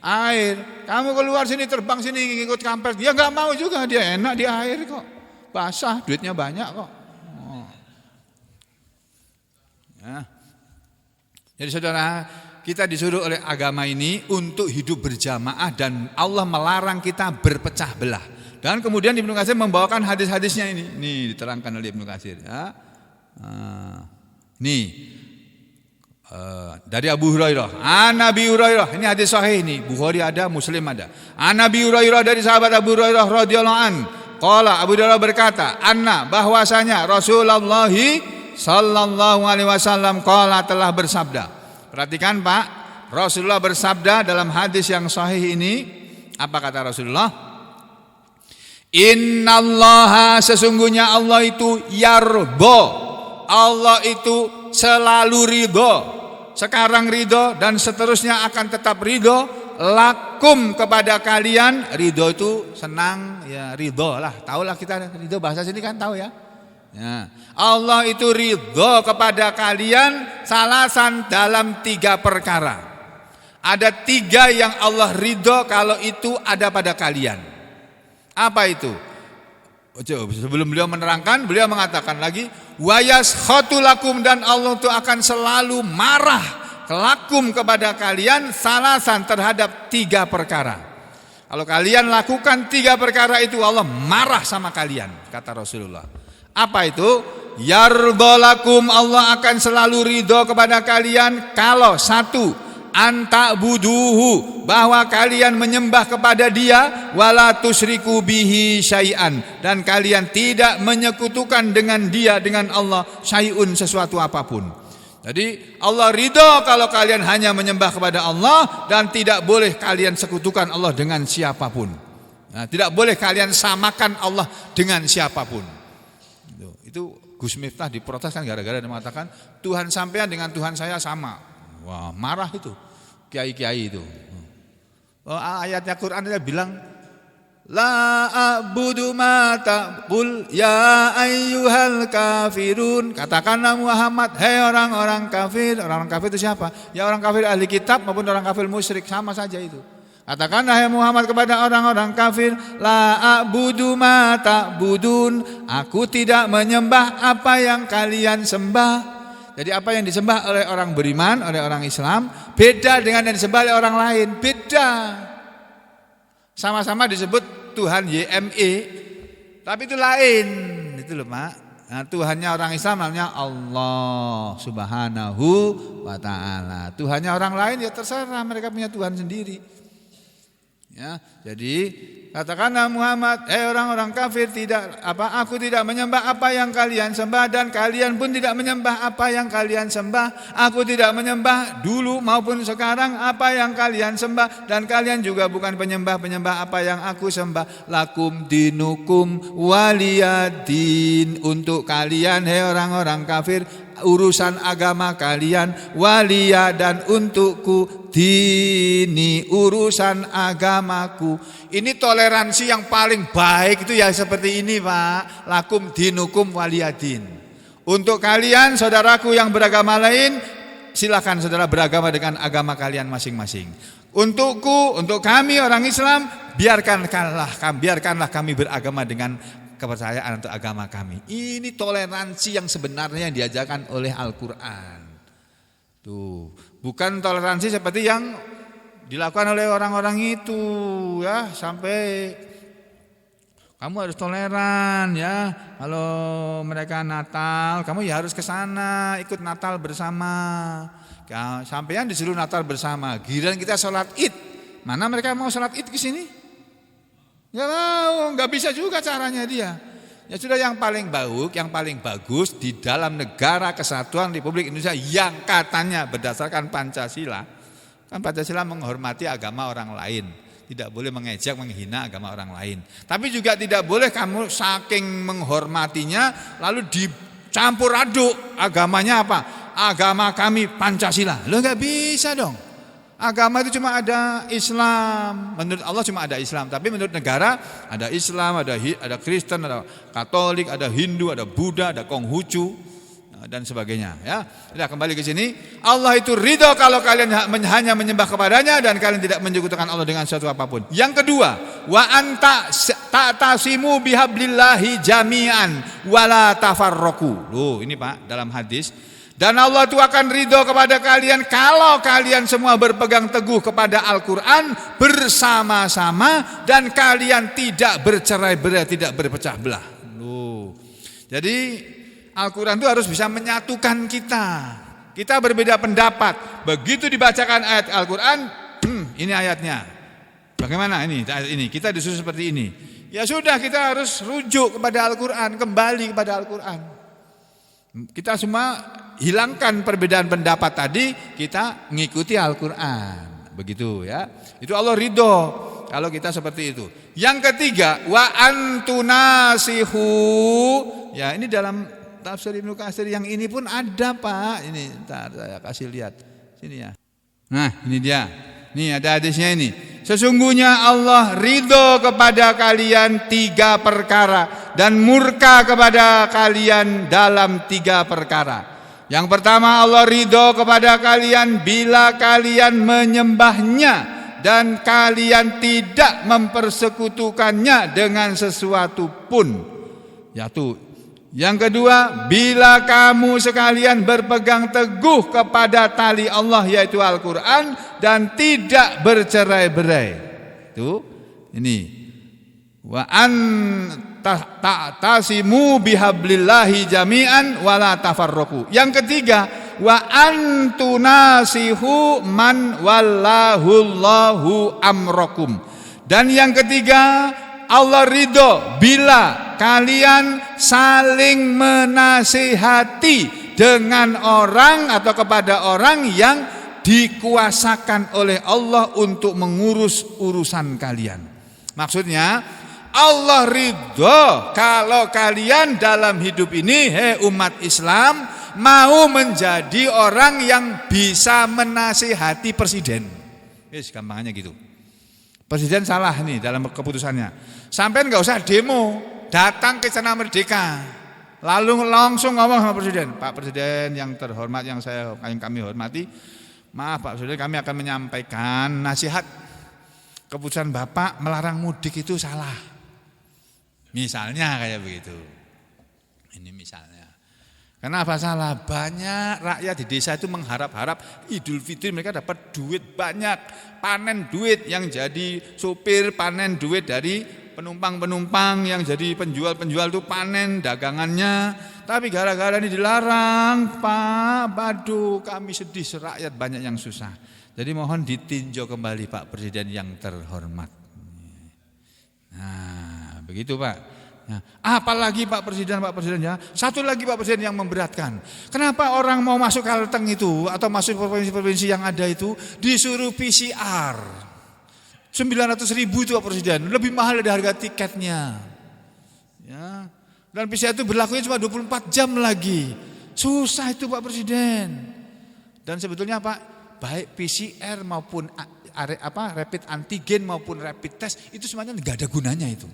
air. Kamu keluar sini terbang sini ngikut kampret, dia nggak mau juga, dia enak di air kok, basah, duitnya banyak kok. Ya. Jadi saudara, kita disuruh oleh agama ini untuk hidup berjamaah dan Allah melarang kita berpecah belah. Dan kemudian Ibnu Katsir membawakan hadis-hadisnya ini. Nih diterangkan oleh Ibnu Katsir ya. Dari Abu Hurairah, Nabi Hurairah, ini hadis sahih ini, Bukhari ada, Muslim ada. Nabi Hurairah dari sahabat Abu Hurairah radhiyallahu an, qala Abu Hurairah berkata, bahwasanya Rasulullah sallallahu alaihi wasallam qala telah bersabda. Perhatikan Pak, Rasulullah bersabda dalam hadis yang sahih ini, apa kata Rasulullah? Innallaha, sesungguhnya Allah itu yarbo, Allah itu selalu ridho, sekarang ridho dan seterusnya akan tetap ridho, lakum kepada kalian. Ridho itu senang, ya ridho lah, tahulah kita ridho, bahasa sini kan tahu ya. Ya, Allah itu ridho kepada kalian salasan dalam 3 perkara. Ada 3 yang Allah ridho kalau itu ada pada kalian. Apa itu? Sebelum beliau menerangkan, beliau mengatakan lagi, wayaskhatu lakum, dan Allah itu akan selalu marah lakum kepada kalian salasan terhadap 3 perkara. Kalau kalian lakukan 3 perkara itu, Allah marah sama kalian, kata Rasulullah. Apa itu? Yardolakum, Allah akan selalu ridho kepada kalian kalau 1, anta'buduhu, bahwa kalian menyembah kepada dia, wala tusyriku bihi syai'an, dan kalian tidak menyekutukan dengan dia, dengan Allah, syai'un, sesuatu apapun. Jadi Allah ridho kalau kalian hanya menyembah kepada Allah dan tidak boleh kalian sekutukan Allah dengan siapapun. Nah, tidak boleh kalian samakan Allah dengan siapapun. Itu Gus Miftah diprotes kan gara-gara dia mengatakan Tuhan sampean dengan Tuhan saya sama. Wah, marah itu kiai-kiai itu. Ayatnya Quran dia bilang la a'budu ma ta'bul ya ayyuhal kafirun. Katakanlah Muhammad, hei orang-orang kafir. Orang-orang kafir itu siapa? Ya orang kafir ahli kitab maupun orang kafir musyrik, sama saja itu. Katakanlah hai Muhammad kepada orang-orang kafir, la a'budu ma ta'budun, aku tidak menyembah apa yang kalian sembah. Jadi apa yang disembah oleh orang beriman, oleh orang Islam, beda dengan yang disembah oleh orang lain, beda. Sama-sama disebut Tuhan YME, tapi itu lain, itu loh Pak. Nah, Tuhannya orang Islam namanya Allah Subhanahu wa ta'ala. Tuhannya orang lain ya terserah, mereka punya Tuhan sendiri. Ya, jadi katakanlah Muhammad, orang-orang kafir, aku tidak menyembah apa yang kalian sembah dan kalian pun tidak menyembah apa yang kalian sembah. Aku tidak menyembah dulu maupun sekarang apa yang kalian sembah dan kalian juga bukan penyembah apa yang aku sembah. Lakum dinukum waliyadin, untuk kalian hai orang-orang kafir urusan agama kalian, waliya, dan untukku dini, urusan agamaku. Ini toleransi yang paling baik itu ya seperti ini Pak. Lakum dinukum waliyadin. Untuk kalian saudaraku yang beragama lain, silakan saudara beragama dengan agama kalian masing-masing. Untukku, untuk kami orang Islam, biarkanlah kami beragama dengan kepercayaan untuk agama kami. Ini toleransi yang sebenarnya yang diajarkan oleh Al-Quran. Tuh, bukan toleransi seperti yang dilakukan oleh orang-orang itu ya, sampai kamu harus toleran ya. Kalau mereka Natal, kamu ya harus ke sana ikut Natal bersama. Ya, sampean disuruh Natal bersama. Giliran kita sholat Id, mana mereka mau sholat Id ke sini? Nggak bisa juga caranya dia. Ya sudah, yang paling bagus di dalam negara kesatuan Republik Indonesia yang katanya berdasarkan Pancasila, kan Pancasila menghormati agama orang lain, tidak boleh mengejek, menghina agama orang lain. Tapi juga tidak boleh kamu saking menghormatinya lalu dicampur aduk agamanya apa? Agama kami Pancasila. Lo nggak bisa dong. Agama itu cuma ada Islam. Menurut Allah cuma ada Islam, tapi menurut negara ada Islam, ada Kristen, ada Katolik, ada Hindu, ada Buddha, ada Konghucu dan sebagainya, ya. Sudah, kembali ke sini. Allah itu ridho kalau kalian hanya menyembah kepadanya dan kalian tidak menyekutukan Allah dengan sesuatu apapun. Yang kedua, wa anta ta'tasimu bihablillahi jami'an wala tafarraqu. Loh, ini Pak, dalam hadis. Dan Allah itu akan ridho kepada kalian kalau kalian semua berpegang teguh kepada Al-Quran bersama-sama dan kalian tidak bercerai-berai, tidak berpecah belah. Loh. Jadi Al-Quran itu harus bisa menyatukan kita. Kita berbeda pendapat. Begitu dibacakan ayat Al-Quran, ini ayatnya. Bagaimana ini? Kita disuruh seperti ini. Ya sudah, kita harus rujuk kepada Al-Quran, kembali kepada Al-Quran. Kita semua hilangkan perbedaan pendapat tadi, kita mengikuti Al-Quran. Begitu ya. Itu Allah ridho kalau kita seperti itu. Yang ketiga, wa antunasihu. Ya, ini dalam tafsir Ibnu Katsir yang ini pun ada Pak. Ini ntar saya kasih lihat. Sini ya. Nah, ini dia. Nih ada hadisnya ini. Sesungguhnya Allah ridho kepada kalian 3 perkara dan murka kepada kalian dalam 3 perkara. Yang pertama, Allah ridho kepada kalian bila kalian menyembahnya dan kalian tidak mempersekutukannya dengan sesuatu pun. Yaitu yang kedua, bila kamu sekalian berpegang teguh kepada tali Allah yaitu Al-Quran dan tidak bercerai-berai. Itu ini. Wa an ta'tasimu bihablillahi jami'an wala tafarraqu. Yang ketiga, wa antunasihu man wallahullahu amrakum. Dan yang ketiga, Allah ridho bila kalian saling menasihati dengan orang atau kepada orang yang dikuasakan oleh Allah untuk mengurus urusan kalian. Maksudnya Allah ridho kalau kalian dalam hidup ini, umat Islam, mau menjadi orang yang bisa menasihati presiden. Gampangnya gitu. Presiden salah nih dalam keputusannya. Sampai nggak usah demo, datang ke Istana Merdeka, lalu langsung ngomong sama presiden. Pak Presiden yang terhormat, yang kami hormati, maaf Pak Presiden, kami akan menyampaikan nasihat. Keputusan Bapak melarang mudik itu salah. Misalnya kayak begitu. Ini misalnya. Kenapa salah? Banyak rakyat di desa itu mengharap-harap Idul Fitri mereka dapat duit banyak, panen duit yang jadi sopir, panen duit dari penumpang-penumpang yang jadi penjual-penjual itu panen dagangannya. Tapi gara-gara ini dilarang, Pak, aduh kami sedih, rakyat banyak yang susah. Jadi mohon ditinjau kembali Pak Presiden yang terhormat. Nah, begitu Pak. Nah, apalagi Pak Presiden ya. Satu lagi Pak Presiden yang memberatkan. Kenapa orang mau masuk Kalteng itu atau masuk provinsi-provinsi yang ada itu disuruh PCR? 900.000 itu Pak Presiden, lebih mahal dari harga tiketnya. Ya. Dan PCR itu berlakunya cuma 24 jam lagi. Susah itu Pak Presiden. Dan sebetulnya Pak, baik PCR maupun rapid antigen maupun rapid test itu semuanya enggak ada gunanya itu.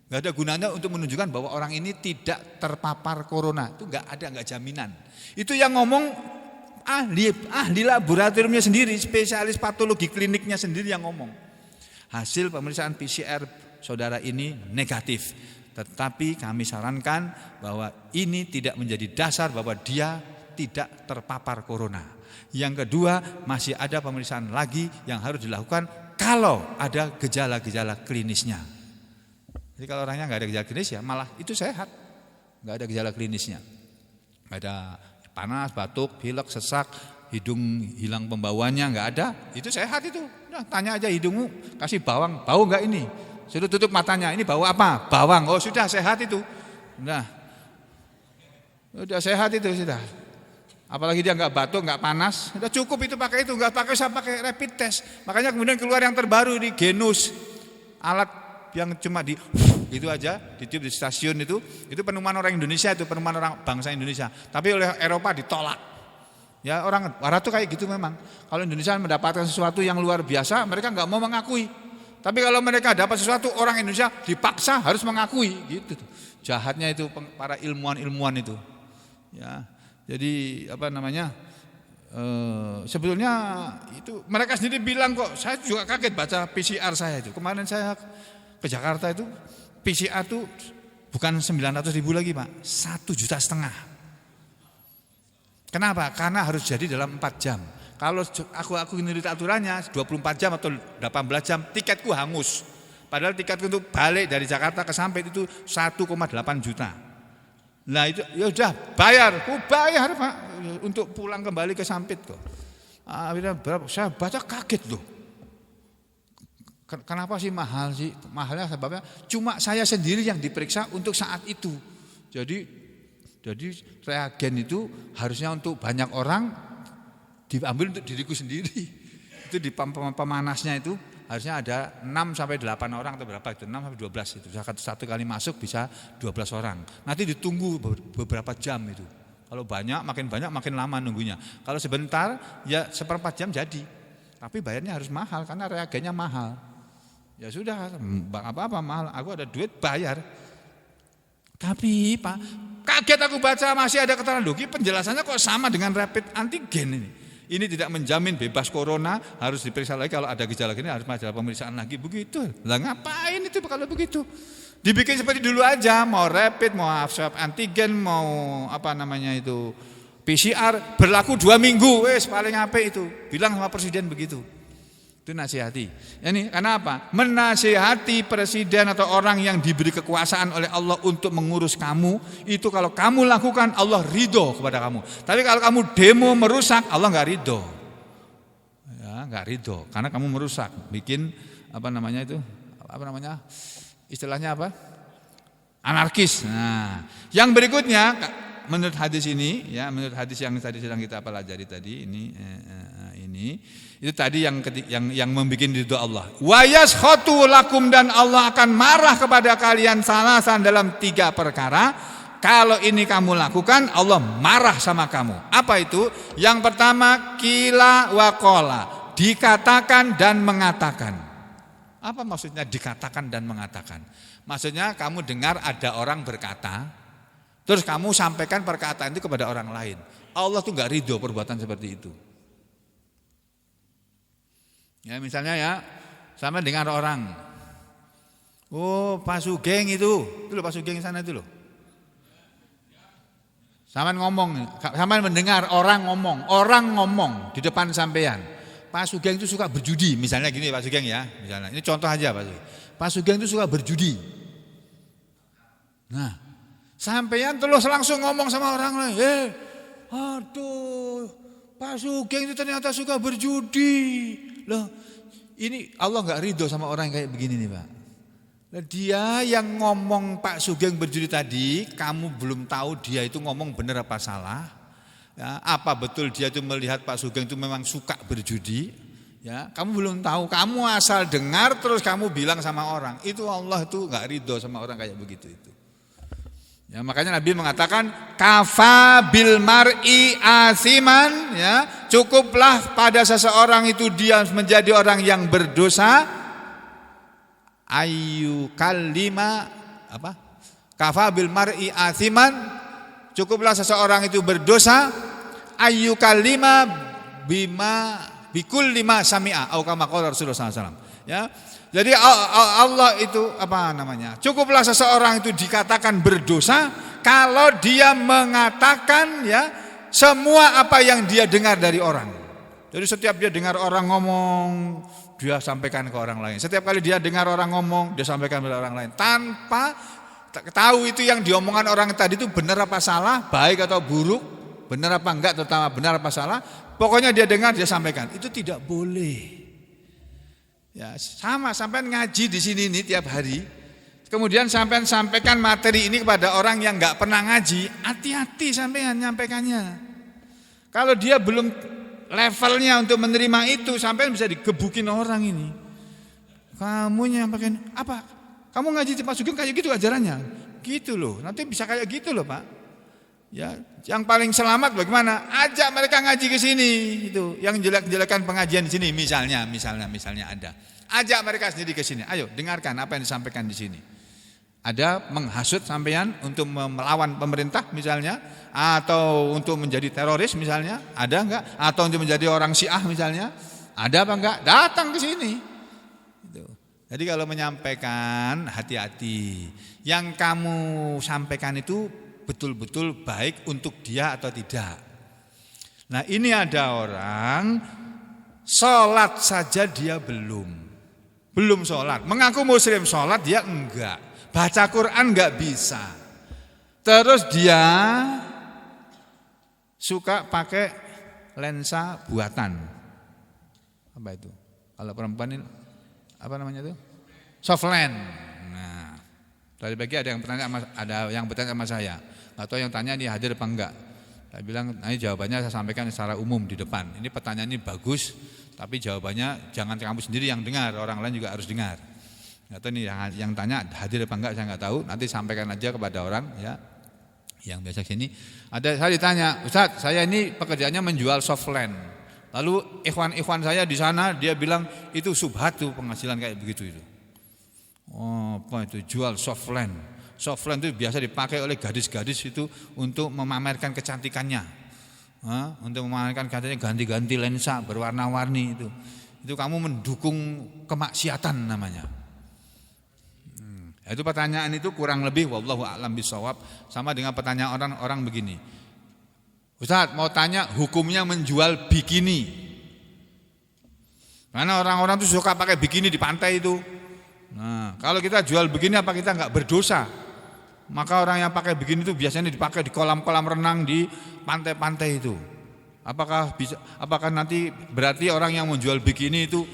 Enggak ada gunanya untuk menunjukkan bahwa orang ini tidak terpapar corona. Itu enggak jaminan. Itu yang ngomong ahli laboratoriumnya sendiri, spesialis patologi kliniknya sendiri yang ngomong. Hasil pemeriksaan PCR saudara ini negatif. Tetapi kami sarankan bahwa ini tidak menjadi dasar bahwa dia tidak terpapar corona. Yang kedua, masih ada pemeriksaan lagi yang harus dilakukan kalau ada gejala-gejala klinisnya. Jadi kalau orangnya nggak ada gejala klinis ya malah itu sehat, nggak ada gejala klinisnya, nggak ada panas, batuk, pilek, sesak, hidung hilang pembauannya nggak ada, itu sehat itu. Nah, tanya aja hidungmu, kasih bawang, bau nggak ini? Suruh tutup matanya, ini bau apa? Bawang. Oh sudah sehat itu. Nah, udah sehat itu sudah. Apalagi dia nggak batuk, nggak panas, udah cukup itu pakai itu, nggak usah pakai rapid test. Makanya kemudian keluar yang terbaru di Genus, alat yang cuma itu aja ditiup di stasiun itu penemuan orang Indonesia, itu penemuan orang bangsa Indonesia. Tapi oleh Eropa ditolak. Ya orang Barat tuh kayak gitu memang. Kalau Indonesia mendapatkan sesuatu yang luar biasa, mereka nggak mau mengakui. Tapi kalau mereka dapat sesuatu, orang Indonesia dipaksa harus mengakui, gitu. Jahatnya itu para ilmuwan itu. Ya, jadi apa namanya? Sebetulnya itu mereka sendiri bilang kok. Saya juga kaget baca PCR saya itu. Kemarin saya ke Jakarta itu PCR tuh bukan 900.000 lagi Pak, 1,5 juta. Kenapa? Karena harus jadi dalam 4 jam. Kalau aku nurut aturannya 24 jam atau 18 jam tiketku hangus. Padahal tiketku untuk balik dari Jakarta ke Sampit itu 1,8 juta. Nah itu ya udah bayar Pak untuk pulang kembali ke Sampit kok. Akhirnya berapa? Saya baca kaget loh. Kenapa sih mahal sih? Mahalnya sebabnya cuma saya sendiri yang diperiksa untuk saat itu. Jadi reagen itu harusnya untuk banyak orang diambil untuk diriku sendiri. Itu di pemanasnya itu harusnya ada 6 sampai 8 orang atau berapa itu? 6 sampai 12 itu. Satu kali masuk bisa 12 orang. Nanti ditunggu beberapa jam itu. Kalau makin banyak makin lama nunggunya. Kalau sebentar ya 1/4 jam jadi. Tapi bayarnya harus mahal karena reagennya mahal. Ya sudah, apa-apa mahal. Aku ada duit bayar. Tapi Pak, kaget aku baca masih ada keterangan loh, penjelasannya kok sama dengan rapid antigen ini. Ini tidak menjamin bebas corona, harus diperiksa lagi kalau ada gejala gini harus masalah pemeriksaan lagi begitu. Lah ngapain itu kalau begitu? Dibikin seperti dulu aja, mau rapid, mau swab antigen, mau apa namanya itu PCR berlaku 2 minggu, paling apik itu. Bilang sama presiden begitu. Itu nasihati. Ini karena apa? Menasihati presiden atau orang yang diberi kekuasaan oleh Allah untuk mengurus kamu, itu kalau kamu lakukan Allah ridho kepada kamu. Tapi kalau kamu demo merusak, Allah nggak ridho. Ya, nggak ridho karena kamu merusak, bikin apa namanya itu? Apa namanya? Istilahnya apa? Anarkis. Nah, yang berikutnya menurut hadis ini, ya menurut hadis yang tadi sedang kita pelajari tadi ini itu tadi yang membuat ridho Allah. Wa yaskhatu lakum, dan Allah akan marah kepada kalian salasan dalam 3 perkara. Kalau ini kamu lakukan, Allah marah sama kamu. Apa itu? Yang pertama, qila wa qala, dikatakan dan mengatakan. Apa maksudnya dikatakan dan mengatakan? Maksudnya kamu dengar ada orang berkata, terus kamu sampaikan perkataan itu kepada orang lain. Allah tuh enggak ridho perbuatan seperti itu. Ya misalnya ya, sama dengar orang, oh Pak Sugeng itu loh Pak Sugeng sana itu loh. Sama ngomong, sama mendengar orang ngomong di depan sampean. Pak Sugeng itu suka berjudi, misalnya gini Pak Sugeng ya, misalnya ini contoh aja Pak Sugeng. Pak Sugeng itu suka berjudi. Nah, sampean terus langsung ngomong sama orang lain, aduh, Pak Sugeng itu ternyata suka berjudi. Loh, ini Allah enggak ridho sama orang yang kayak begini nih Pak. Dia yang ngomong Pak Sugeng berjudi tadi, kamu belum tahu dia itu ngomong benar apa salah. Ya, apa betul dia itu melihat Pak Sugeng itu memang suka berjudi? Ya, kamu belum tahu. Kamu asal dengar terus kamu bilang sama orang. Itu Allah itu enggak ridho sama orang kayak begitu itu. Ya, makanya Nabi mengatakan kafa bil mar'i asiman, ya, cukuplah pada seseorang itu dia menjadi orang yang berdosa ayu kalima apa? Kafa bil mar'i asiman, cukuplah seseorang itu berdosa ayu kalima bima bikul lima sami'a atau kama qala Rasulullah SAW. Ya. Jadi Allah itu apa namanya? Cukuplah seseorang itu dikatakan berdosa kalau dia mengatakan ya semua apa yang dia dengar dari orang. Jadi setiap dia dengar orang ngomong, dia sampaikan ke orang lain. Setiap kali dia dengar orang ngomong, dia sampaikan ke orang lain. Tanpa tahu itu yang diomongkan orang tadi itu benar apa salah, baik atau buruk, benar apa enggak, terutama benar apa salah. Pokoknya dia dengar, dia sampaikan. Itu tidak boleh. Ya, sama sampean ngaji di sini nih tiap hari. Kemudian sampean sampaikan materi ini kepada orang yang enggak pernah ngaji, hati-hati sampean nyampaikannya. Kalau dia belum levelnya untuk menerima itu, sampean bisa digebukin orang ini. Kamu nyampaikan apa? Kamu ngaji Pak Sugeng kayak gitu ajarannya? Gitu loh. Nanti bisa kayak gitu loh, Pak. Ya, yang paling selamat bagaimana? Ajak mereka ngaji ke sini itu. Yang jelek-jelekan pengajian di sini misalnya ada. Ajak mereka sendiri ke sini. Ayo dengarkan apa yang disampaikan di sini. Ada menghasut sampean untuk melawan pemerintah misalnya, atau untuk menjadi teroris misalnya, ada enggak? Atau untuk menjadi orang Syiah misalnya, ada apa enggak? Datang ke sini. Itu. Jadi kalau menyampaikan hati-hati. Yang kamu sampaikan itu betul-betul baik untuk dia atau tidak. Nah, ini ada orang sholat saja dia belum sholat, mengaku muslim, sholat dia enggak, baca Quran enggak bisa. Terus dia suka pakai lensa buatan. Apa itu? Kalau perempuan ini apa namanya itu? Softland. Nah, tadi pagi ada yang bertanya sama saya. Atau yang tanya ini hadir apa enggak. Saya bilang, ini jawabannya saya sampaikan secara umum di depan. Ini pertanyaan ini bagus, tapi jawabannya jangan kamu sendiri yang dengar, orang lain juga harus dengar. Atau nih yang tanya hadir apa enggak saya enggak tahu, nanti sampaikan aja kepada orang ya yang biasa sini. Saya ditanya, Ustaz, saya ini pekerjaannya menjual softland. Lalu ikhwan saya di sana dia bilang itu subhat tuh penghasilan kayak begitu itu. Oh, apa itu jual softland? Softland itu biasa dipakai oleh gadis-gadis itu untuk memamerkan kecantikannya, untuk memamerkan katanya ganti-ganti lensa berwarna-warni itu. Itu kamu mendukung kemaksiatan namanya. Itu pertanyaan itu kurang lebih wallahu a'lam bishawab sama dengan pertanyaan orang begini. Ustaz mau tanya hukumnya menjual bikini. Karena orang-orang itu suka pakai bikini di pantai itu. Nah, kalau kita jual begini apa kita enggak berdosa? Maka orang yang pakai begini itu biasanya dipakai di kolam-kolam renang di pantai-pantai itu. Apakah nanti berarti orang yang menjual bikini itu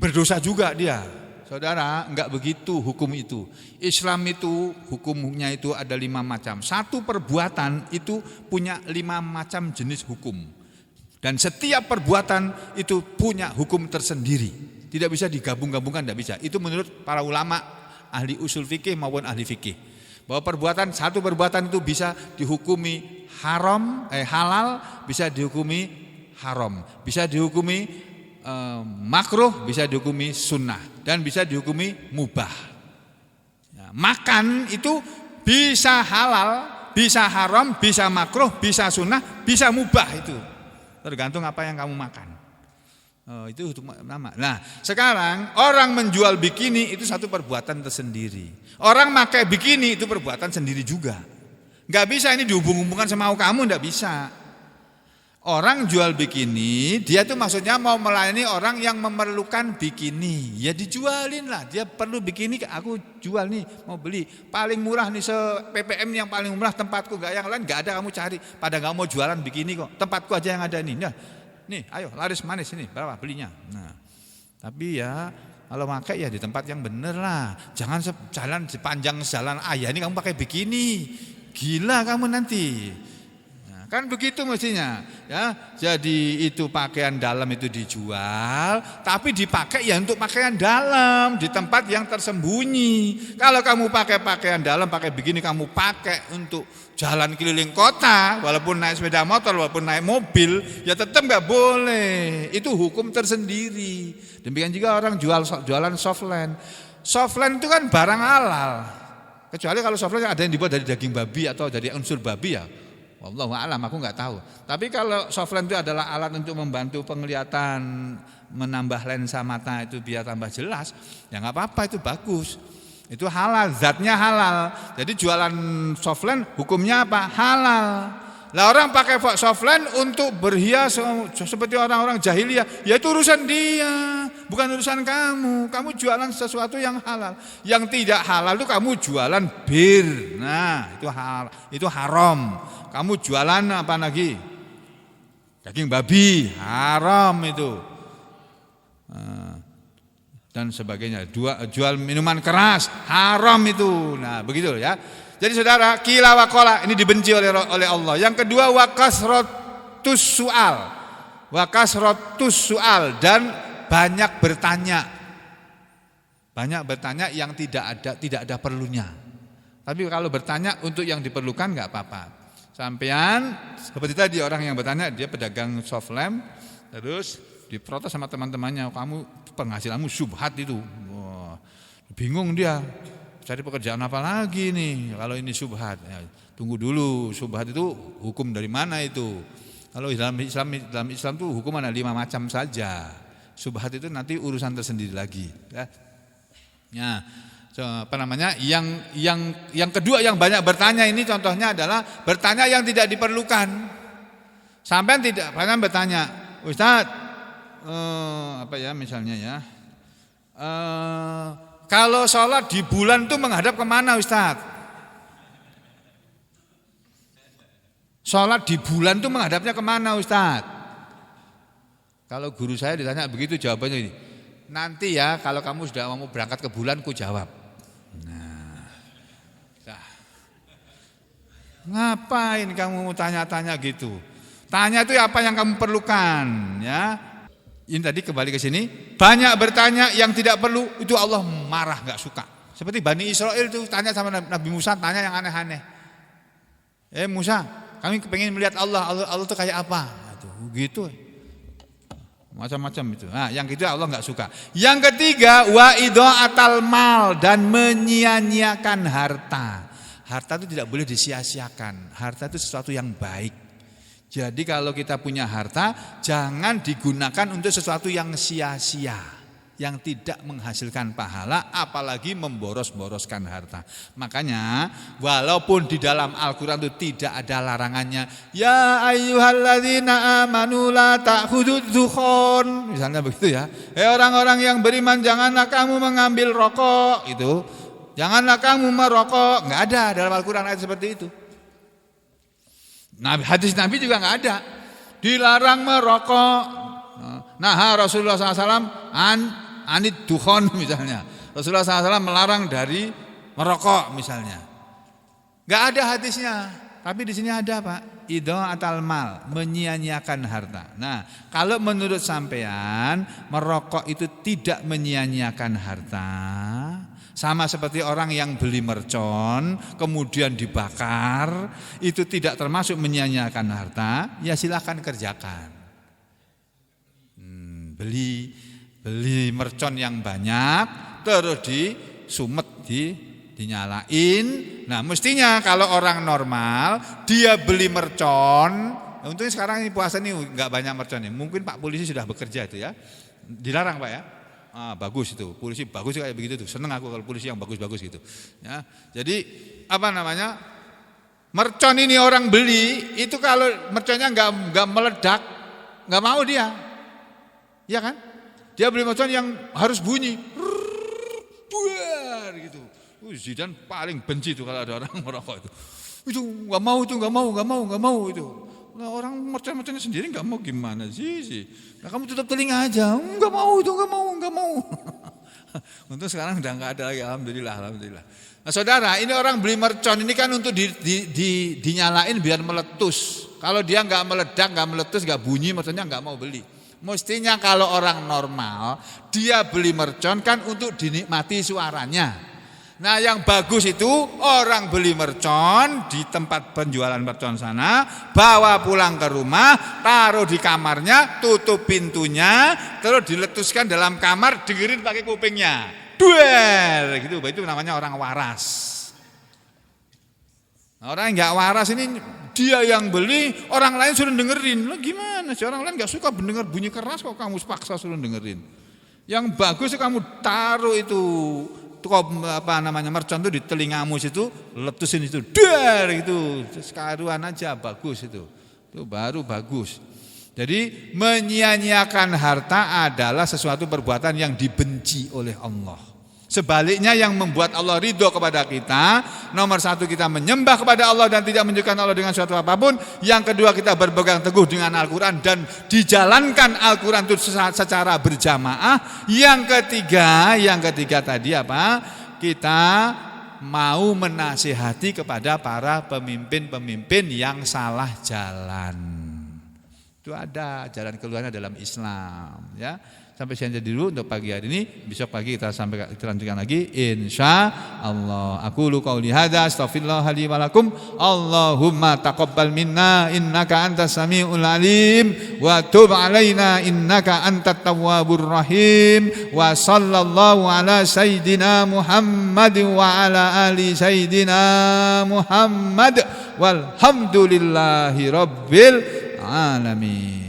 berdosa juga dia? Saudara, enggak begitu hukum itu. Islam itu hukumnya itu ada 5 macam. Satu perbuatan itu punya 5 macam jenis hukum. Dan setiap perbuatan itu punya hukum tersendiri. Tidak bisa digabung-gabungkan, tidak bisa. Itu menurut para ulama ahli usul fikih maupun ahli fikih. Bahwa satu perbuatan itu bisa dihukumi halal, bisa dihukumi haram, bisa dihukumi makruh, bisa dihukumi sunnah, dan bisa dihukumi mubah. Ya, makan itu bisa halal, bisa haram, bisa makruh, bisa sunnah, bisa mubah itu. Tergantung apa yang kamu makan. Itu nama. Nah, sekarang orang menjual bikini itu satu perbuatan tersendiri. Orang pakai bikini itu perbuatan sendiri juga. Enggak bisa ini dihubung-hubungkan sama kamu, enggak bisa. Orang jual bikini, dia tuh maksudnya mau melayani orang yang memerlukan bikini. Ya dijualin lah, dia perlu bikini, aku jual nih, mau beli. Paling murah nih PPM yang paling murah tempatku, enggak yang lain enggak ada kamu cari. Pada enggak mau jualan bikini kok, tempatku aja yang ada nih. Nah, nih, ayo laris manis ini, berapa belinya? Nah, tapi ya kalau pakai ya di tempat yang bener lah. Jangan jalan sepanjang jalan ayah ini kamu pakai bikini, gila kamu nanti. Nah, kan begitu mestinya, ya. Jadi itu pakaian dalam itu dijual, tapi dipakai ya untuk pakaian dalam di tempat yang tersembunyi. Kalau kamu pakai pakaian dalam, pakai bikini kamu pakai untuk jalan keliling kota, walaupun naik sepeda motor, walaupun naik mobil, ya tetap nggak boleh. Itu hukum tersendiri. Demikian juga orang jualan softland. Softland itu kan barang halal. Kecuali kalau softland ada yang dibuat dari daging babi atau dari unsur babi ya. Wallahu a'lam, aku nggak tahu. Tapi kalau softland itu adalah alat untuk membantu penglihatan, menambah lensa mata itu biar tambah jelas, ya nggak apa-apa, itu bagus. Itu halal, zatnya halal. Jadi jualan softland hukumnya apa? Halal. Lah orang pakai softland untuk berhias seperti orang-orang jahiliyah, ya itu urusan dia, bukan urusan kamu. Kamu jualan sesuatu yang halal. Yang tidak halal itu kamu jualan bir. Nah, itu haram. Kamu jualan apa lagi? Daging babi, haram itu. Dan sebagainya. Jual minuman keras, haram itu. Nah, begitu ya. Jadi saudara, qila wa qala ini dibenci oleh Allah. Yang kedua wa kasratus su'al. Wa kasratus su'al, dan banyak bertanya. Banyak bertanya yang tidak ada perlunya. Tapi kalau bertanya untuk yang diperlukan enggak apa-apa. sampean seperti tadi orang yang bertanya, dia pedagang soft lamp, terus diprotes sama teman-temannya, kamu penghasilanmu syubhat itu. Wah, bingung dia, cari pekerjaan apa lagi nih kalau ini syubhat. Ya, tunggu dulu, syubhat itu hukum dari mana itu? Kalau dalam Islam tuh hukum ada 5 macam saja. Syubhat itu nanti urusan tersendiri lagi. Ya, apa namanya? Yang kedua yang banyak bertanya ini contohnya adalah bertanya yang tidak diperlukan. Sampai tidak pernah bertanya, Ustadz, apa ya misalnya ya, kalau sholat di bulan itu menghadap kemana Ustadz? Sholat di bulan itu menghadapnya kemana Ustadz? Kalau guru saya ditanya begitu jawabannya ini, nanti ya kalau kamu sudah mau berangkat ke bulan ku jawab. Nah, ngapain kamu tanya-tanya gitu? Tanya itu apa yang kamu perlukan ya. Ini tadi kembali ke sini, banyak bertanya yang tidak perlu itu Allah marah, nggak suka. Seperti Bani Israel itu tanya sama Nabi Musa, tanya yang aneh-aneh. Musa, kami pengen melihat Allah itu kayak apa? Gitu. Macam-macam itu. Nah, yang ketiga Allah nggak suka. Yang ketiga wa idha'atal mal, dan menyia-nyiakan harta. Harta itu tidak boleh disia-siakan. Harta itu sesuatu yang baik. Jadi kalau kita punya harta, jangan digunakan untuk sesuatu yang sia-sia, yang tidak menghasilkan pahala, apalagi memboros-boroskan harta. Makanya walaupun di dalam Al-Quran itu tidak ada larangannya, ya ayyuhalladzina amanu la ta'khududz dzukhon, misalnya begitu ya. Orang-orang yang beriman, janganlah kamu mengambil rokok, itu. Janganlah kamu merokok, enggak ada dalam Al-Quran ayat seperti itu. Hadis Nabi juga enggak ada. Dilarang merokok. Nah, Rasulullah SAW anid dukhon misalnya. Rasulullah SAW melarang dari merokok misalnya. Enggak ada hadisnya. Tapi di sini ada Pak, idha'atal mal, menyia-nyiakan harta. Nah, kalau menurut sampean merokok itu tidak menyia-nyiakan harta, sama seperti orang yang beli mercon kemudian dibakar, itu tidak termasuk menyia-nyiakan harta, ya silakan kerjakan. Beli mercon yang banyak terus disumet, dinyalain. Nah, mestinya kalau orang normal dia beli mercon, untungnya sekarang ini puasa ini enggak banyak mercon ya. Mungkin Pak polisi sudah bekerja itu ya. Dilarang Pak ya. Bagus itu, polisi bagus kayak begitu tuh. Seneng aku kalau polisi yang bagus-bagus gitu. Ya. Jadi apa namanya? Mercon ini orang beli, itu kalau merconnya enggak meledak, enggak mau dia. Iya kan? Dia beli mercon yang harus bunyi. Buar gitu. Zidan paling benci itu kalau ada orang merokok itu. Itu enggak mau itu. Nah, orang mercon-merconnya sendiri enggak mau, gimana sih? Nah, kamu tutup telinga aja. Enggak mau. Untuk sekarang udah enggak ada lagi, alhamdulillah. Nah, saudara, ini orang beli mercon ini kan untuk dinyalain biar meletus. Kalau dia enggak meledak, enggak meletus, enggak bunyi, merconnya enggak mau beli. Mestinya kalau orang normal, dia beli mercon kan untuk dinikmati suaranya. Nah, yang bagus itu orang beli mercon di tempat penjualan mercon sana, bawa pulang ke rumah, taruh di kamarnya, tutup pintunya, terus diletuskan dalam kamar, dengerin pakai kupingnya. Duel gitu, itu namanya orang waras. Nah, orang yang enggak waras ini dia yang beli, orang lain suruh dengerin. Lah gimana sih, orang lain enggak suka mendengar bunyi keras kok kamu paksa suruh dengerin. Yang bagus itu kamu taruh itu mercon itu di telingamu situ, letusin itu, dar gitu, sekaruan aja, bagus itu baru bagus. Jadi menyia-nyiakan harta adalah sesuatu perbuatan yang dibenci oleh Allah. Sebaliknya yang membuat Allah ridho kepada kita, nomor satu kita menyembah kepada Allah dan tidak menunjukkan Allah dengan suatu apapun. Yang kedua kita berpegang teguh dengan Al-Quran dan dijalankan Al-Quran itu secara berjamaah. Yang ketiga tadi apa? Kita mau menasihati kepada para pemimpin-pemimpin yang salah jalan. Itu ada jalan keluarnya dalam Islam ya. Sampai sekian dulu untuk pagi hari ini. Besok pagi kita lanjutkan lagi insya Allah. Aku lu qauli hadza astaghfirullah li wa lakum. Allahumma taqabbal minna innaka antas samiul alim wa tub alaina innaka antat tawwabur rahim. Wa sallallahu ala sayyidina Muhammad wa ala ali sayyidina Muhammad walhamdulillahi rabbil alamin.